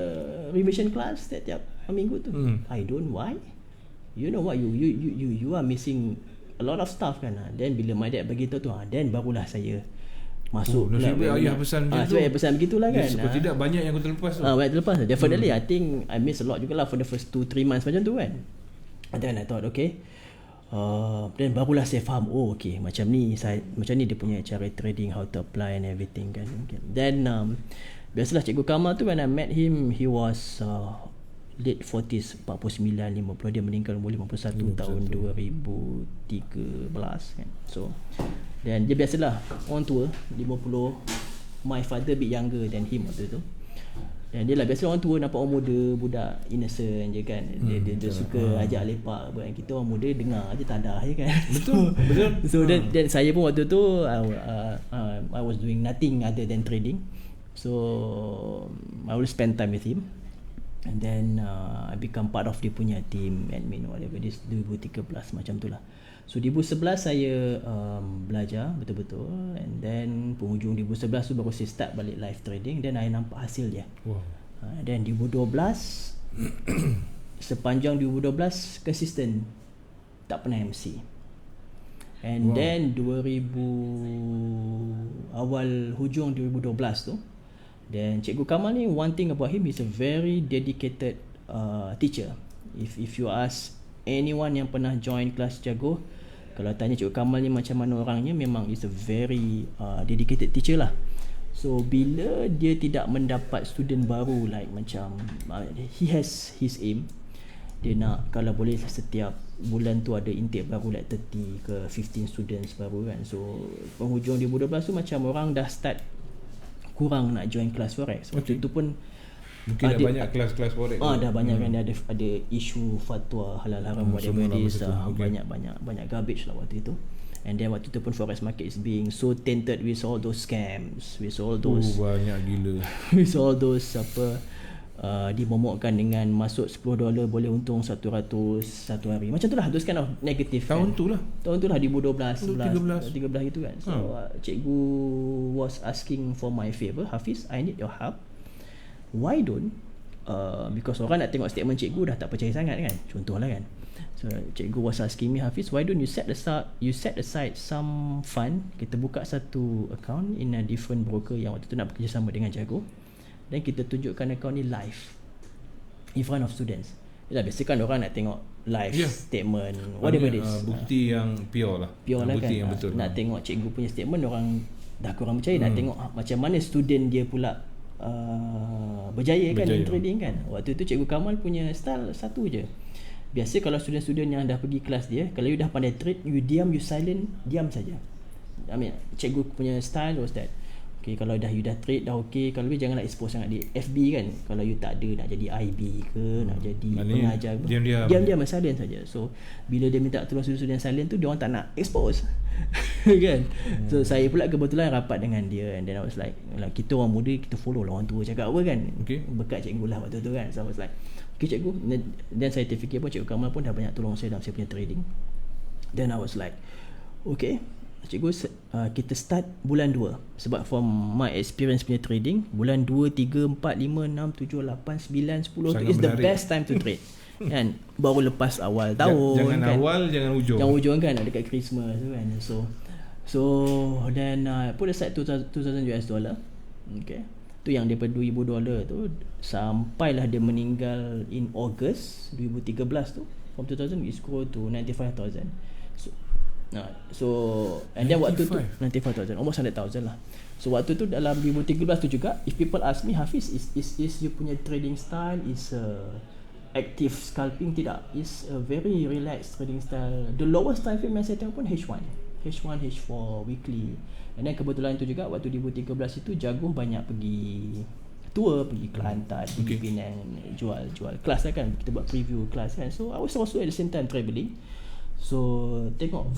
revision class setiap minggu tu? I don't. Why? You know what, you are missing a lot of stuff kan. Then bila my dad bagi tahu tu, then barulah saya masuk. Nasib ayah pesan macam tu. Ayah pesan begitulah kan. Seperti tidak banyak yang aku terlepas tu. Banyak terlepas. Definitely I think I miss a lot jugalah for the first 2-3 months macam tu kan. And then I thought, okay, then barulah saya faham, okay, macam ni dia punya cara trading, how to apply and everything kan. Then biasalah Cikgu Kamal tu, when I met him, he was late 40s, 49, 50. Dia meninggal umur 51 tahun 2013 kan. So dan dia biasalah orang tua 50, my father bit younger than him waktu tu. Dan dia lah biasa orang tua nampak orang muda, budak innocent je kan. Dia suka ajak lepak. Kita orang muda dengar je, tadah je kan. Betul. So then saya pun waktu tu I was doing nothing other than trading. So I will spend time with him. And then I become part of dia punya team, admin whatever. This 2013 macam tu lah. So 2011 saya belajar betul-betul, and then penghujung 2011 tu baru saya start balik live trading. Then I nampak hasil dia. Then 2012 sepanjang 2012 consistent, tak pernah MC. And then awal hujung 2012 tu, then Cikgu Kamal ni, one thing about him, he's a very dedicated teacher. If you ask anyone yang pernah join kelas jago, kalau tanya Cikgu Kamal ni macam mana orangnya, memang is a very dedicated teacher lah. So bila dia tidak mendapat student baru, like macam he has his aim, dia nak kalau boleh setiap bulan tu ada intake baru, like 30 ke 15 students baru kan. So penghujung 2012 tu macam orang dah start kurang nak join kelas forex. Waktu itu pun mungkin dah banyak kelas-kelas forex. Dah banyak kan, ada isu fatwa halal haram, whatever it is, banyak garbage lah waktu itu. And then waktu tu pun forex market is being so tainted with all those scams, with all those banyak gila with all those dimomokkan dengan masuk $10 boleh untung 100 satu hari. Macam tu lah, those kind of negative tahun kan. Tahun tu lah 2012, 13 gitu kan. So cikgu was asking for my favor, Hafiz, I need your help. Why don't because orang nak tengok statement cikgu dah tak percaya sangat kan, contohlah kan. So cikgu was asking me, Hafiz, why don't you set aside some fund, kita buka satu account in a different broker yang waktu tu nak bekerjasama dengan Jago, dan kita tunjukkan account ni live in front of students. Yalah, biasa kan orang nak tengok live statement, whatever it is, bukti yang pure lah bukti kan, yang betul. Nak tengok cikgu punya statement, orang dah kurang percaya. Nak tengok macam mana student dia pula berjaya kan in trading kan. Waktu tu Cikgu Kamal punya style satu je. Biasa kalau student-student yang dah pergi kelas dia, kalau you dah pandai trade, you diam, you silent, diam saja. I mean, cikgu punya style was that, okay, kalau you dah trade dah okay, kalau janganlah expose sangat di FB kan. Kalau you tak ada nak jadi IB ke, nak jadi pengajar, diam-diam silent saja. So bila dia minta tolong student-student silent tu, dia orang tak nak expose kan. So saya pula kebetulan rapat dengan dia, and then I was like kita orang muda, kita follow lah orang tua cakap apa kan. Berkat cikgu lah waktu tu kan. So I was like, okay cikgu. Dan saya terfikir pun Cikgu Kamal pun dah banyak tolong saya dalam saya punya trading. Then I was like, okay cikgu, kita start bulan 2. Sebab from my experience punya trading, bulan 2, 3, 4, 5, 6, 7, 8, 9, 10 tu is the best time to trade kan. Baru lepas awal tahun jangan kan, awal, jangan ujung kan, dekat Christmas tu kan. So then put aside $2,000 okay. Tu yang daripada $2,000 tu sampailah dia meninggal in August 2013 tu. From 2000 it grow to 95,000. So and then waktu tu 95,000, almost 100,000 lah. So waktu tu dalam 2013 tu juga, if people ask me, Hafiz, is you punya trading style is active scalping? Tidak, is a very relaxed trading style. The lowest time frame yang saya tengok pun H1, H4 weekly. And then kebetulan tu juga waktu 2013 itu Jagung banyak pergi tour, pergi Kelantan, pergi Penang, jual kelas lah kan. Kita buat preview kelas kan. So I was also at the same time travelling. So tengok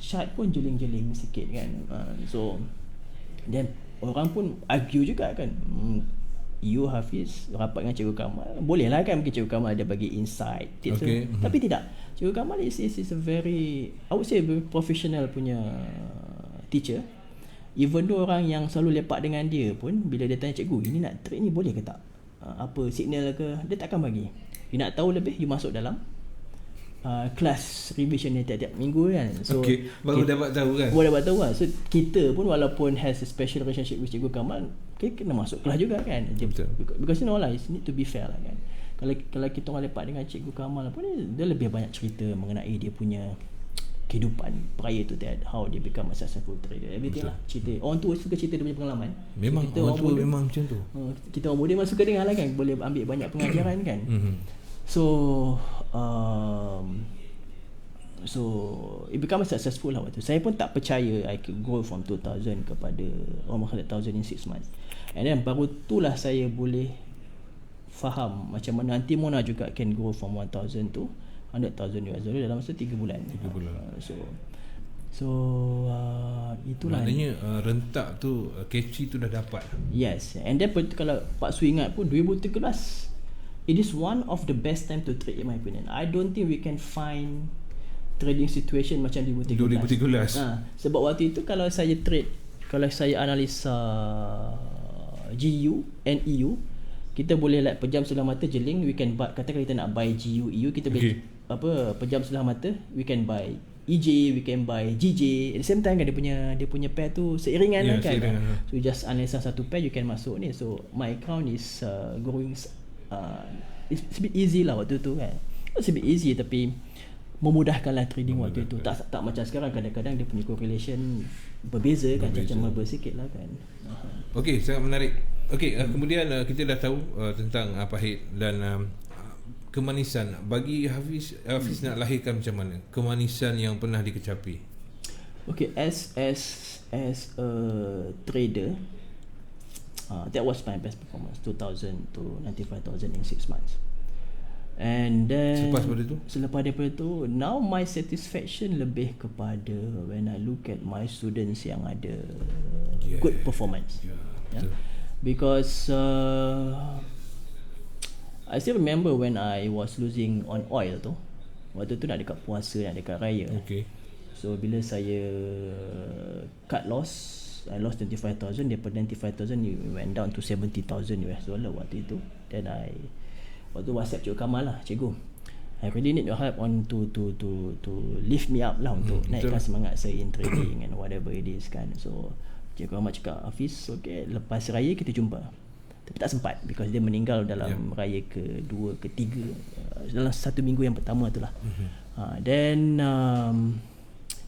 chart pun jeling-jeling sikit kan. So then orang pun argue juga kan, you Hafiz rapat dengan Cikgu Kamal, boleh lah kan, mungkin Cikgu Kamal ada bagi insight tips. Tapi tidak, Cikgu Kamal is a very, I would say, very professional punya teacher. Even though orang yang selalu lepak dengan dia pun, bila dia tanya, cikgu ini nak trade ni boleh ke tak, apa signal ke, dia takkan bagi. You nak tahu lebih, you masuk dalam kelas revision ni tiap-tiap minggu kan. So baru dapat tahu kan. So kita pun walaupun has a special relationship with Cikgu Kamal, kena masuk kelas juga kan. Because you know lah, it need to be fair lah kan. Kalau kita orang lepak dengan Cikgu Kamal pun, dia lebih banyak cerita mengenai dia punya kehidupan prior to that, how dia become a successful trader, everything lah. Cerita orang tua suka cerita dia punya pengalaman. Memang so, orang tua memang macam tu. Kita orang muda memang suka dengar lah kan, boleh ambil banyak pengajaran kan. So it become successful lah waktu. Saya pun tak percaya I could grow from 2,000 kepada almost 100,000 in 6 months. And then baru itulah saya boleh faham macam mana Antimona juga can grow from 1,000 to $100,000 dalam masa 3 bulan. So itulah. Maknanya rentak tu, catchy tu dah dapat. Yes. And then kalau Pak Su ingat pun 2013, it is one of the best time to trade in my opinion. I don't think we can find trading situation macam 2013. Sebab waktu itu kalau saya trade, kalau saya analisa GU and EU, kita boleh like pejam sebelah mata jeling, we can buy, katakan kita nak buy GU EU, kita boleh pejam sebelah mata, we can buy EJ, we can buy GJ. At the same time kan dia punya pair tu seiringan Yeah, kan. seiringan. So just unless satu pair you can masuk ni. So my account is going it's a bit easy lah waktu tu kan. It's a bit easy tapi memudahkanlah trading waktu itu. Tak macam sekarang, kadang-kadang dia punya correlation berbeza kan, macam sikit lah kan. Okey, sangat menarik. Okey, kemudian kita dah tahu tentang pahit dan kemanisan. Bagi Hafiz nak lahirkan macam mana kemanisan yang pernah dikecapi? Okay, as a trader, that was my best performance, 2,000 to 95,000 in 6 months. And then selepas daripada tu, now my satisfaction lebih kepada when I look at my students yang ada good performance. Because I still remember when I was losing on oil tu. Waktu tu nak dekat puasa, nak dekat raya. Okay. So bila saya cut loss, I lost 25,000. Daripada 95,000 it went down to 70,000 US dollar waktu itu. Then waktu WhatsApp Cikgu Kamal lah, cikgu, I really need your help on to lift me up lah, untuk naikkan semangat saya in trading and whatever it is kan. So Cikgu Kamal cakap, Hafiz, okay, lepas raya kita jumpa. Tapi tak sempat because dia meninggal dalam raya ke-2, ke-3, dalam 1 minggu yang pertama tu lah. Then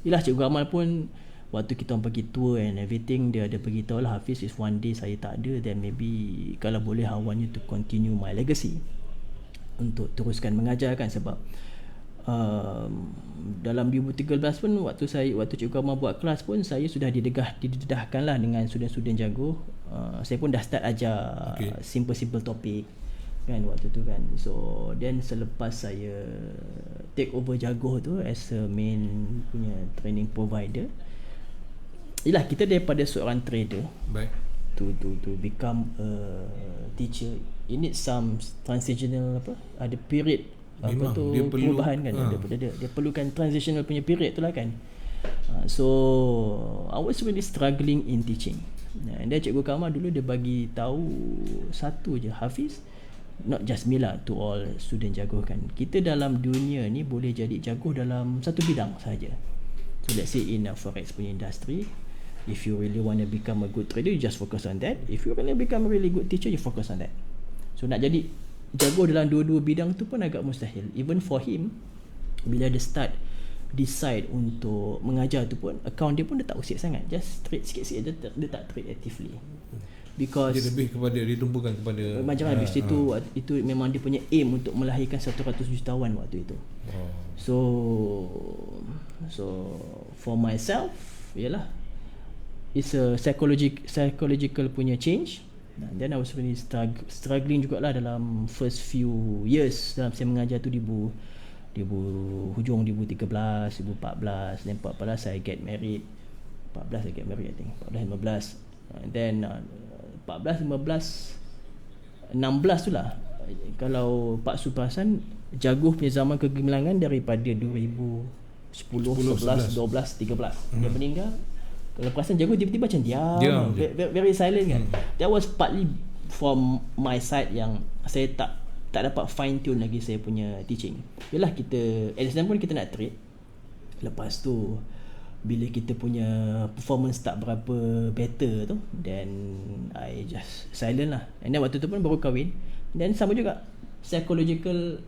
yelah, Cikgu Kamal pun waktu kita orang pergi tour and everything, dia ada beritahu lah, Hafiz, if one day saya tak ada, then maybe kalau boleh I want you to continue my legacy, untuk teruskan mengajar kan. Sebab dalam 2013 pun waktu Cikgu Kamal buat kelas pun, saya sudah didedahkan lah dengan student-student jago. Saya pun dah start ajar simple topik kan waktu tu kan. So then selepas saya take over jago tu as a main punya training provider, yelah, kita daripada seorang trader to become a teacher, you need some transitional ada period perubahan kan. Dia perlukan transitional punya period tu lah kan. So I was really struggling in teaching. And then Cikgu Kamal dulu dia bagi tahu satu je, Hafiz, not just me lah, to all student jago kan, kita dalam dunia ni boleh jadi jago dalam satu bidang sahaja. So let's say in a forex punya industry, if you really want to become a good trader, you just focus on that. If you really become a really good teacher, you focus on that. So nak jadi jago dalam dua-dua bidang tu pun agak mustahil. Even for him, bila dia decide untuk mengajar tu pun, account dia pun dia tak usik sangat, just trade sikit-sikit, dia tak trade actively. Because dia lebih kepada ditumpukan kepada macam habis itu memang dia punya aim untuk melahirkan 100 jutawan waktu itu. So for myself, yalah, it's a psychological punya change. And then I was really struggling jugalah dalam first few years dalam saya mengajar tu, hujung 2013, 2014, then 14 I get married. 14 I get married, I think 14, 15, and then 14, 15, 16 tu lah. Kalau Pak Su perasan, jago punya zaman kegemilangan daripada 2010, 11, 12, 13 dia meninggal. Kalau perasan, jago tiba-tiba macam diam. Very silent kan. That was partly from my side, yang saya tak dapat fine tune lagi saya punya teaching. Yalah, kita at the same pun kita nak trade. Lepas tu bila kita punya performance tak berapa better tu, then I just silent lah. And then waktu tu pun baru kahwin. Then sama juga, psychological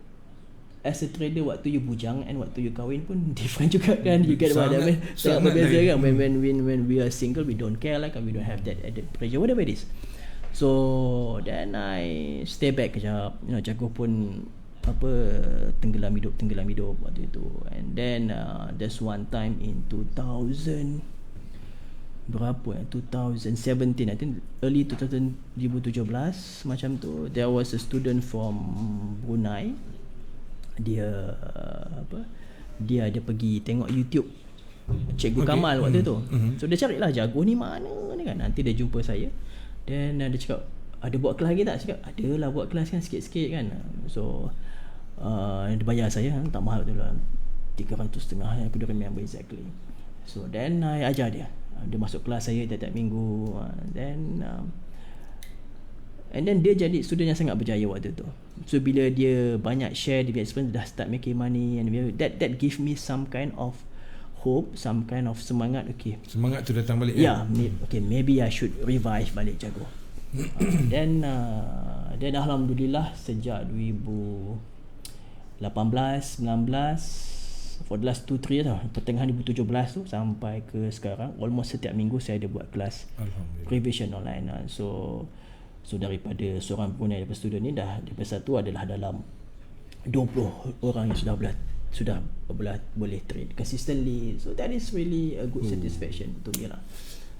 as a trader, waktu you bujang and waktu you kahwin pun different juga kan. You get what I mean? Sangat berbeza kan. When we are single, we don't care lah kan, we don't have that added pressure, whatever it is. So then I stay back kejap, jago pun tenggelam hidup waktu itu. And then there's one time in 2017, I think early 2017 macam tu, there was a student from Brunei. Dia ada pergi tengok YouTube Cikgu Kamal waktu tu. So dia carilah jago ni mana ni kan. Nanti dia jumpa saya, then dia cakap, ada buat kelas lagi tak? Cakap, ada lah buat kelas kan, sikit-sikit kan. So dia bayar saya, tak mahal tu lah, 350, aku dah remember exactly. So then I ajar dia masuk kelas saya tiap-tiap minggu. And then dia jadi student yang sangat berjaya waktu tu. So bila dia banyak share, dia experience, dah start making money, and that give me some kind of hope, some kind of semangat. Okay, Semangat tu datang balik. yeah, okay, maybe I should revive balik jago. Then alhamdulillah sejak 2018, 19, for the last 2-3 years lah, pertengahan 2017 tu sampai ke sekarang, almost setiap minggu saya ada buat kelas Alhamdulillah. revision online. So daripada seorang pengguna daripada student ni dah daripada satu adalah dalam 20 orang yang sudah boleh trade consistently. So that is really a good satisfaction to me lah.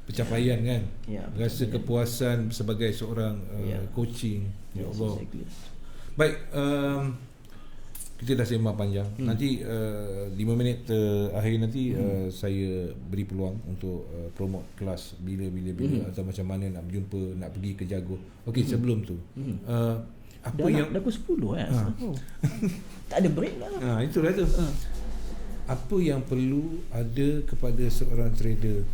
Pencapaian kan. Ya, Rasa kepuasan sebagai seorang coaching. Ya Yes, Allah. exactly. Baik, kita dah sembang panjang. Nanti 5 minit akhir nanti saya beri peluang untuk promote kelas bila atau macam mana nak berjumpa, nak pergi ke Jago. Okey, sebelum tu apa yang dah pukul 10 tak ada break lah. itulah tu. Apa yang perlu ada kepada seorang trader?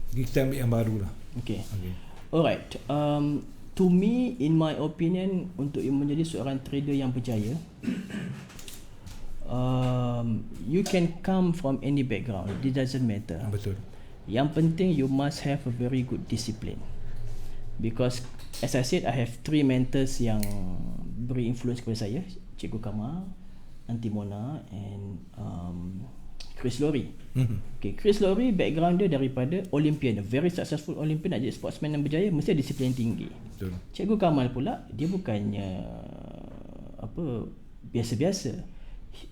Kita ambil yang baru lah. Okay. Alright. To me, in my opinion, untuk menjadi seorang trader yang berjaya, you can come from any background. It doesn't matter. Betul. Yang penting you must have a very good discipline. Because as I said, I have 3 mentors yang beri influence kepada saya. Cikgu Kamal, Aunty Mona and Chris Lowry. Okay, Chris Lowry background dia daripada Olympian, very successful Olympian. Nak jadi sportsman yang berjaya mesti ada disiplin tinggi. Betul. Cikgu Kamal pula dia bukannya biasa-biasa.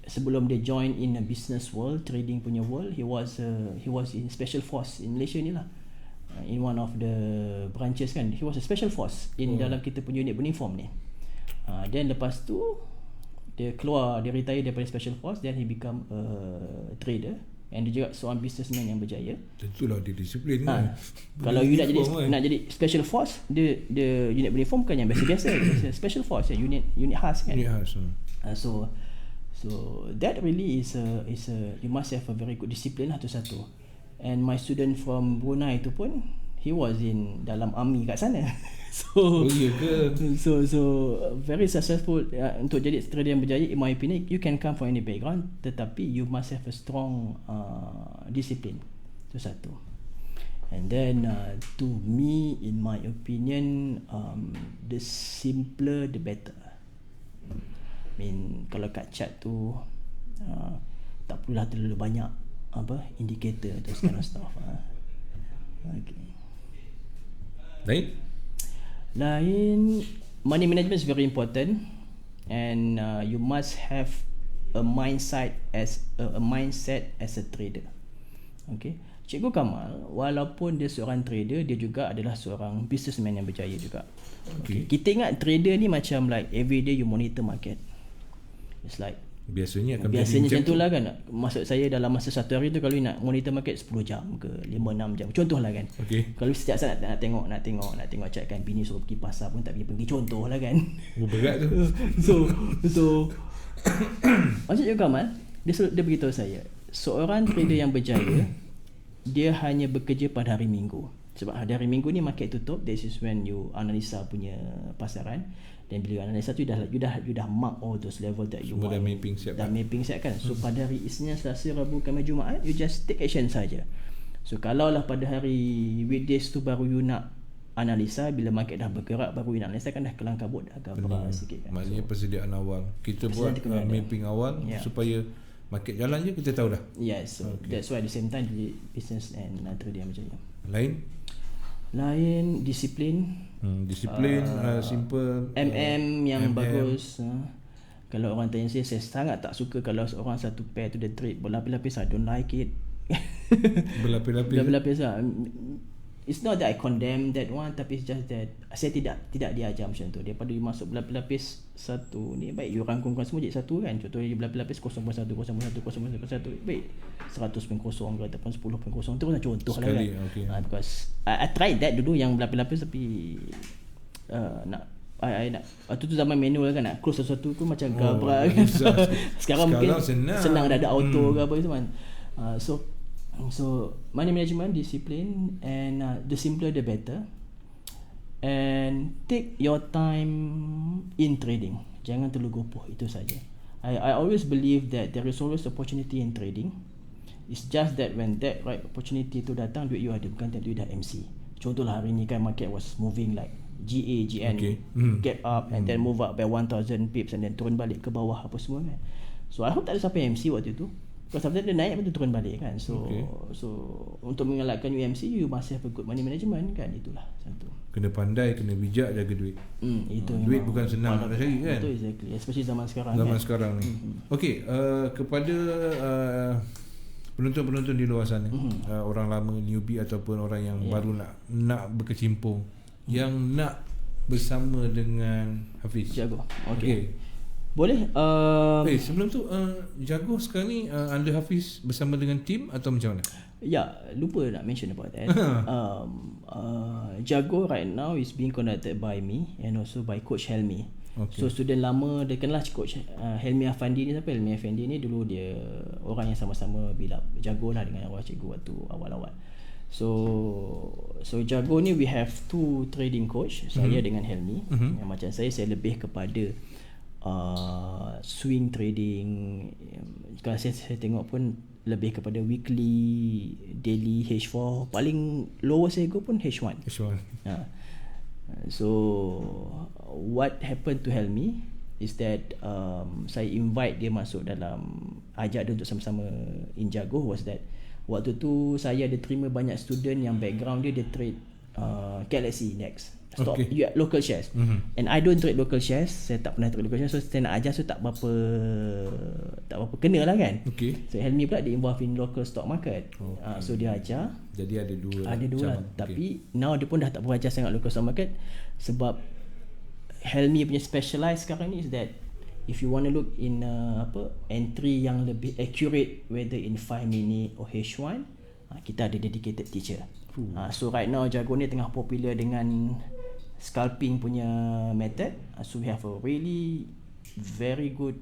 Sebelum dia join in a business world, trading punya world, he was in special force in Malaysia ni lah. In one of the branches kan, he was a special force in dalam kita punya unit uniform ni. Then lepas tu dia retire daripada special force, then he become a trader, and dia juga seorang businessman yang berjaya. Tentulah dia disiplin kan. Kalau you nak jadi special force, dia unit uniform bukan yang biasa-biasa. Special force unit khas kan. Unit khas. So that really is a you must have a very good discipline lah tu satu. And my student from Brunei tu pun he was in dalam army kat sana. So very successful untuk jadi trader yang berjaya. In my opinion, you can come from any background, tetapi you must have a strong discipline. Itu satu. And then to me, in my opinion, the simpler the better. I mean, kalau kat chart tu tak perlulah terlalu banyak indicator atau kind of stuff. Okay. Lain, money management is very important, and you must have a mindset as a trader. Okay. Cikgu Kamal, walaupun dia seorang trader, dia juga adalah seorang businessman yang berjaya juga. Okay. Kita ingat trader ni macam like every day you monitor market. It's like biasanya macam tu lah kan. Maksud saya dalam masa satu hari tu, kalau nak monitor market 10 jam ke 5-6 jam, contohlah kan. Kalau setiap saat nak tengok cakap kan, bini suruh pergi pasar pun tak pergi, contoh lah kan. Berat tu. So Macam Cikgu Kamal, dia beritahu saya, seorang trader yang berjaya, dia hanya bekerja pada hari Minggu. Sebab hari Minggu ni market tutup. This is when you analisa punya pasaran. Dan bila you analisa tu, you dah mark all those level that you semua want. Dah mapping siap kan. So pada hari Isnin, Selasa, Rabu, Khamis, Jumaat, you just take action saja. So kalau lah pada hari weekdays tu baru you nak analisa, bila market dah bergerak baru you nak analisa, kan dah kelang kabut, dah agak sikit kan. Maknanya persediaan awal. Kita buat mapping awal supaya market jalan je, kita tahu dah. Yes, so that's why at the same time the business and trader yang berjaya. Lain disiplin. Simple. Yang bagus. Kalau orang tanya saya sangat tak suka kalau seorang satu pair tu dia trade berlapis-lapis. I don't like it. Berlapis lah. It's not that I condemn that one, tapi it's just that saya tidak diajar macam tu. Daripada you masuk berlapis-lapis satu ni, baik you rangkumkan semua jadi satu kan. Contohnya berlapis-lapis 0.1, 0.1, 0.1, 0.1, baik 100.0 ke ataupun 10.0 tu kan contoh lah kan. Because I tried that dulu yang berlapis-lapis, tapi nak tu zaman manual kan, nak close sesuatu tu macam gabra kan. Sekarang mungkin senang dah ada auto ke apa gitu kan. So money management, discipline, and the simpler the better. And take your time in trading. Jangan terlalu gopoh, itu saja. I always believe that there is always opportunity in trading. It's just that when that right opportunity tu datang, duit you ada, bukan tak duit dah MC. Contohlah hari ni kan market was moving like GA, GN, gap up and then move up by 1000 pips and then turun balik ke bawah apa semua kan. So I hope tak ada siapa MC waktu tu. Because after dia naik betul turun balik kan. So untuk mengelakkan UMC, you must have a good money management kan. Itulah satu. Kena pandai, kena bijak jaga duit. Itu duit bukan senang nak cari kan. Betul, exactly. Especially zaman sekarang sekarang ni. Okey, kepada penonton-penonton di luar sana, orang lama, newbie ataupun orang yang baru nak berkecimpung, yang nak bersama dengan Hafiz Jago. Okey. Boleh. Sebelum tu Jago sekarang ni under Hafiz bersama dengan tim atau macam mana? Ya, lupa nak mention about that. Jago right now is being conducted by me and also by Coach Helmi. So student lama dia kenal Coach Helmi Afandi ni. Siapa Helmi Afandi ni? Dulu dia orang yang sama-sama build up Jago lah dengan arwah cikgu waktu awal-awal. So Jago ni we have 2 trading coach, saya dengan Helmi. Yang macam saya lebih kepada swing trading. Kalau saya tengok pun lebih kepada weekly, daily, H4. Paling lower saya go pun H1. So what happened to Helmi is that saya invite dia masuk dalam, ajak dia untuk sama-sama in Jago, was that waktu tu saya ada terima banyak student yang background dia trade Galaxy Index stock, local shares. And I don't trade local shares. Saya tak pernah trade local shares. So saya nak ajar, so tak berapa kena lah kan. So Helmi pula dia involved in local stock market. So dia ajar. Jadi ada dua lah. Tapi now dia pun dah tak berajar sangat local stock market. Sebab Helmi punya specialize sekarang ni is that if you want to look in entry yang lebih accurate, whether in 5 minute or H1, kita ada dedicated teacher. So right now Jago ni tengah popular dengan scalping punya method. So we have a really very good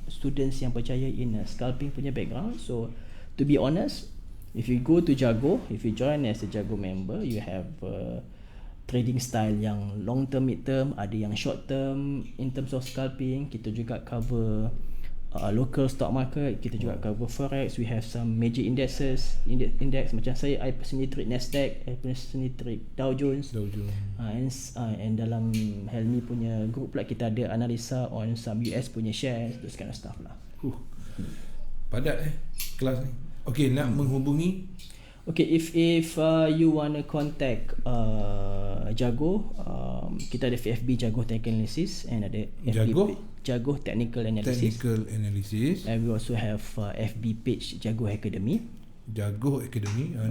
students yang percaya in scalping punya background. So to be honest, if you go to Jago, if you join as a Jago member, you have trading style yang long term, mid term, ada yang short term. In terms of scalping, kita juga cover local stock market, kita juga cover forex. We have some major index macam saya, I personally trade Nasdaq, I personally trade Dow Jones. And dalam Helmi punya group pula kita ada analisa on some US punya shares, those kind of stuff lah. Padat kelas ni. Okay, nak menghubungi. Okay, if you wanna contact Jago, kita ada FB Jago Technical Analysis and ada FB Jago Technical Analysis. And we also have FB page Jago Academy.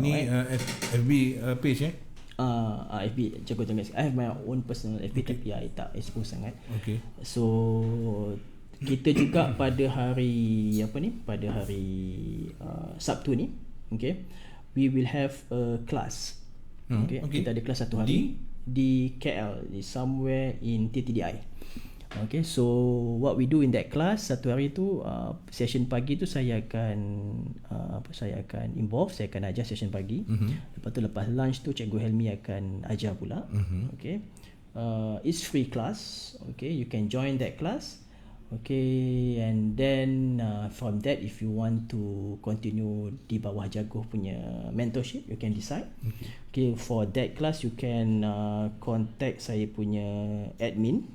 Ni FB page FB Jago Technical Analysis. I have my own personal FB tapi I tak expose sangat. So kita juga pada hari Sabtu ni, we will have a class. Kita ada kelas satu hari di KL, somewhere in TTDI. So what we do in that class, satu hari tu session pagi tu saya akan involve, saya akan ajar session pagi. Lepas tu lepas lunch tu Cikgu Helmi akan ajar pula. It's free class. You can join that class. And then from that, if you want to continue di bawah Jago punya mentorship, you can decide. For that class you can contact saya punya admin.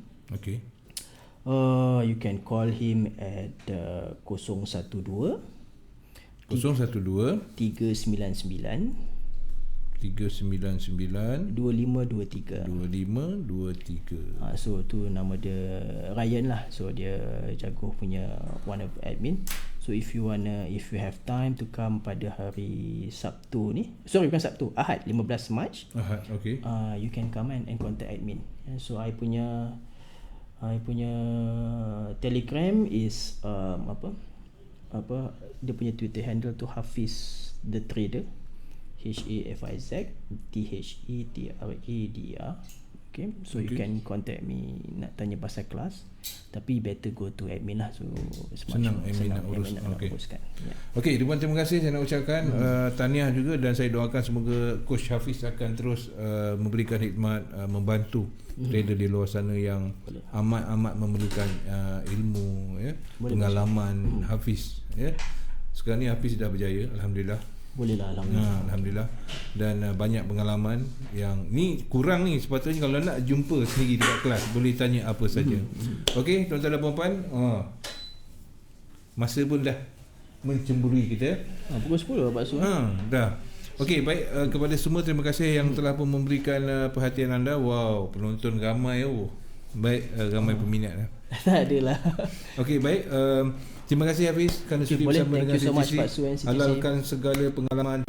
You can call him at 012 399 2523. So tu nama dia Ryan lah. So dia Jago punya one of admin. So if you have time to come pada hari Sabtu ni, bukan Sabtu, Ahad 15 March. You can come and contact admin. So I punya Telegram is dia punya Twitter handle tu Hafiz the Trader, HAFIZ THETRADER. So you can contact me nak tanya pasal kelas, tapi better go to admin lah. So senang admin nak uruskan. Dipuan, terima kasih saya nak ucapkan tahniah juga, dan saya doakan semoga Coach Hafiz akan terus memberikan khidmat, membantu trader di luar sana yang amat memerlukan ilmu, pengalaman Hafiz. sekarang ni Hafiz dah berjaya, alhamdulillah. Boleh lah, alhamdulillah. Alhamdulillah. Dan banyak pengalaman yang ni kurang ni, sepatutnya kalau nak jumpa sendiri dekat kelas boleh tanya apa saja. Okey, tuan-tuan dan puan-puan, masa pun dah mencemburui kita. Pukul 10 Pak Su. Dah. Okey, baik, kepada semua terima kasih yang telah pun memberikan perhatian anda. Wow, penonton ramai. Baik, ramai peminat. Tak adalah. Okey, baik. Terima kasih Hafiz kerana sudi boleh. bersama Thank dengan you so much, CTC. Pak Su and CTC. Halalkan segala pengalaman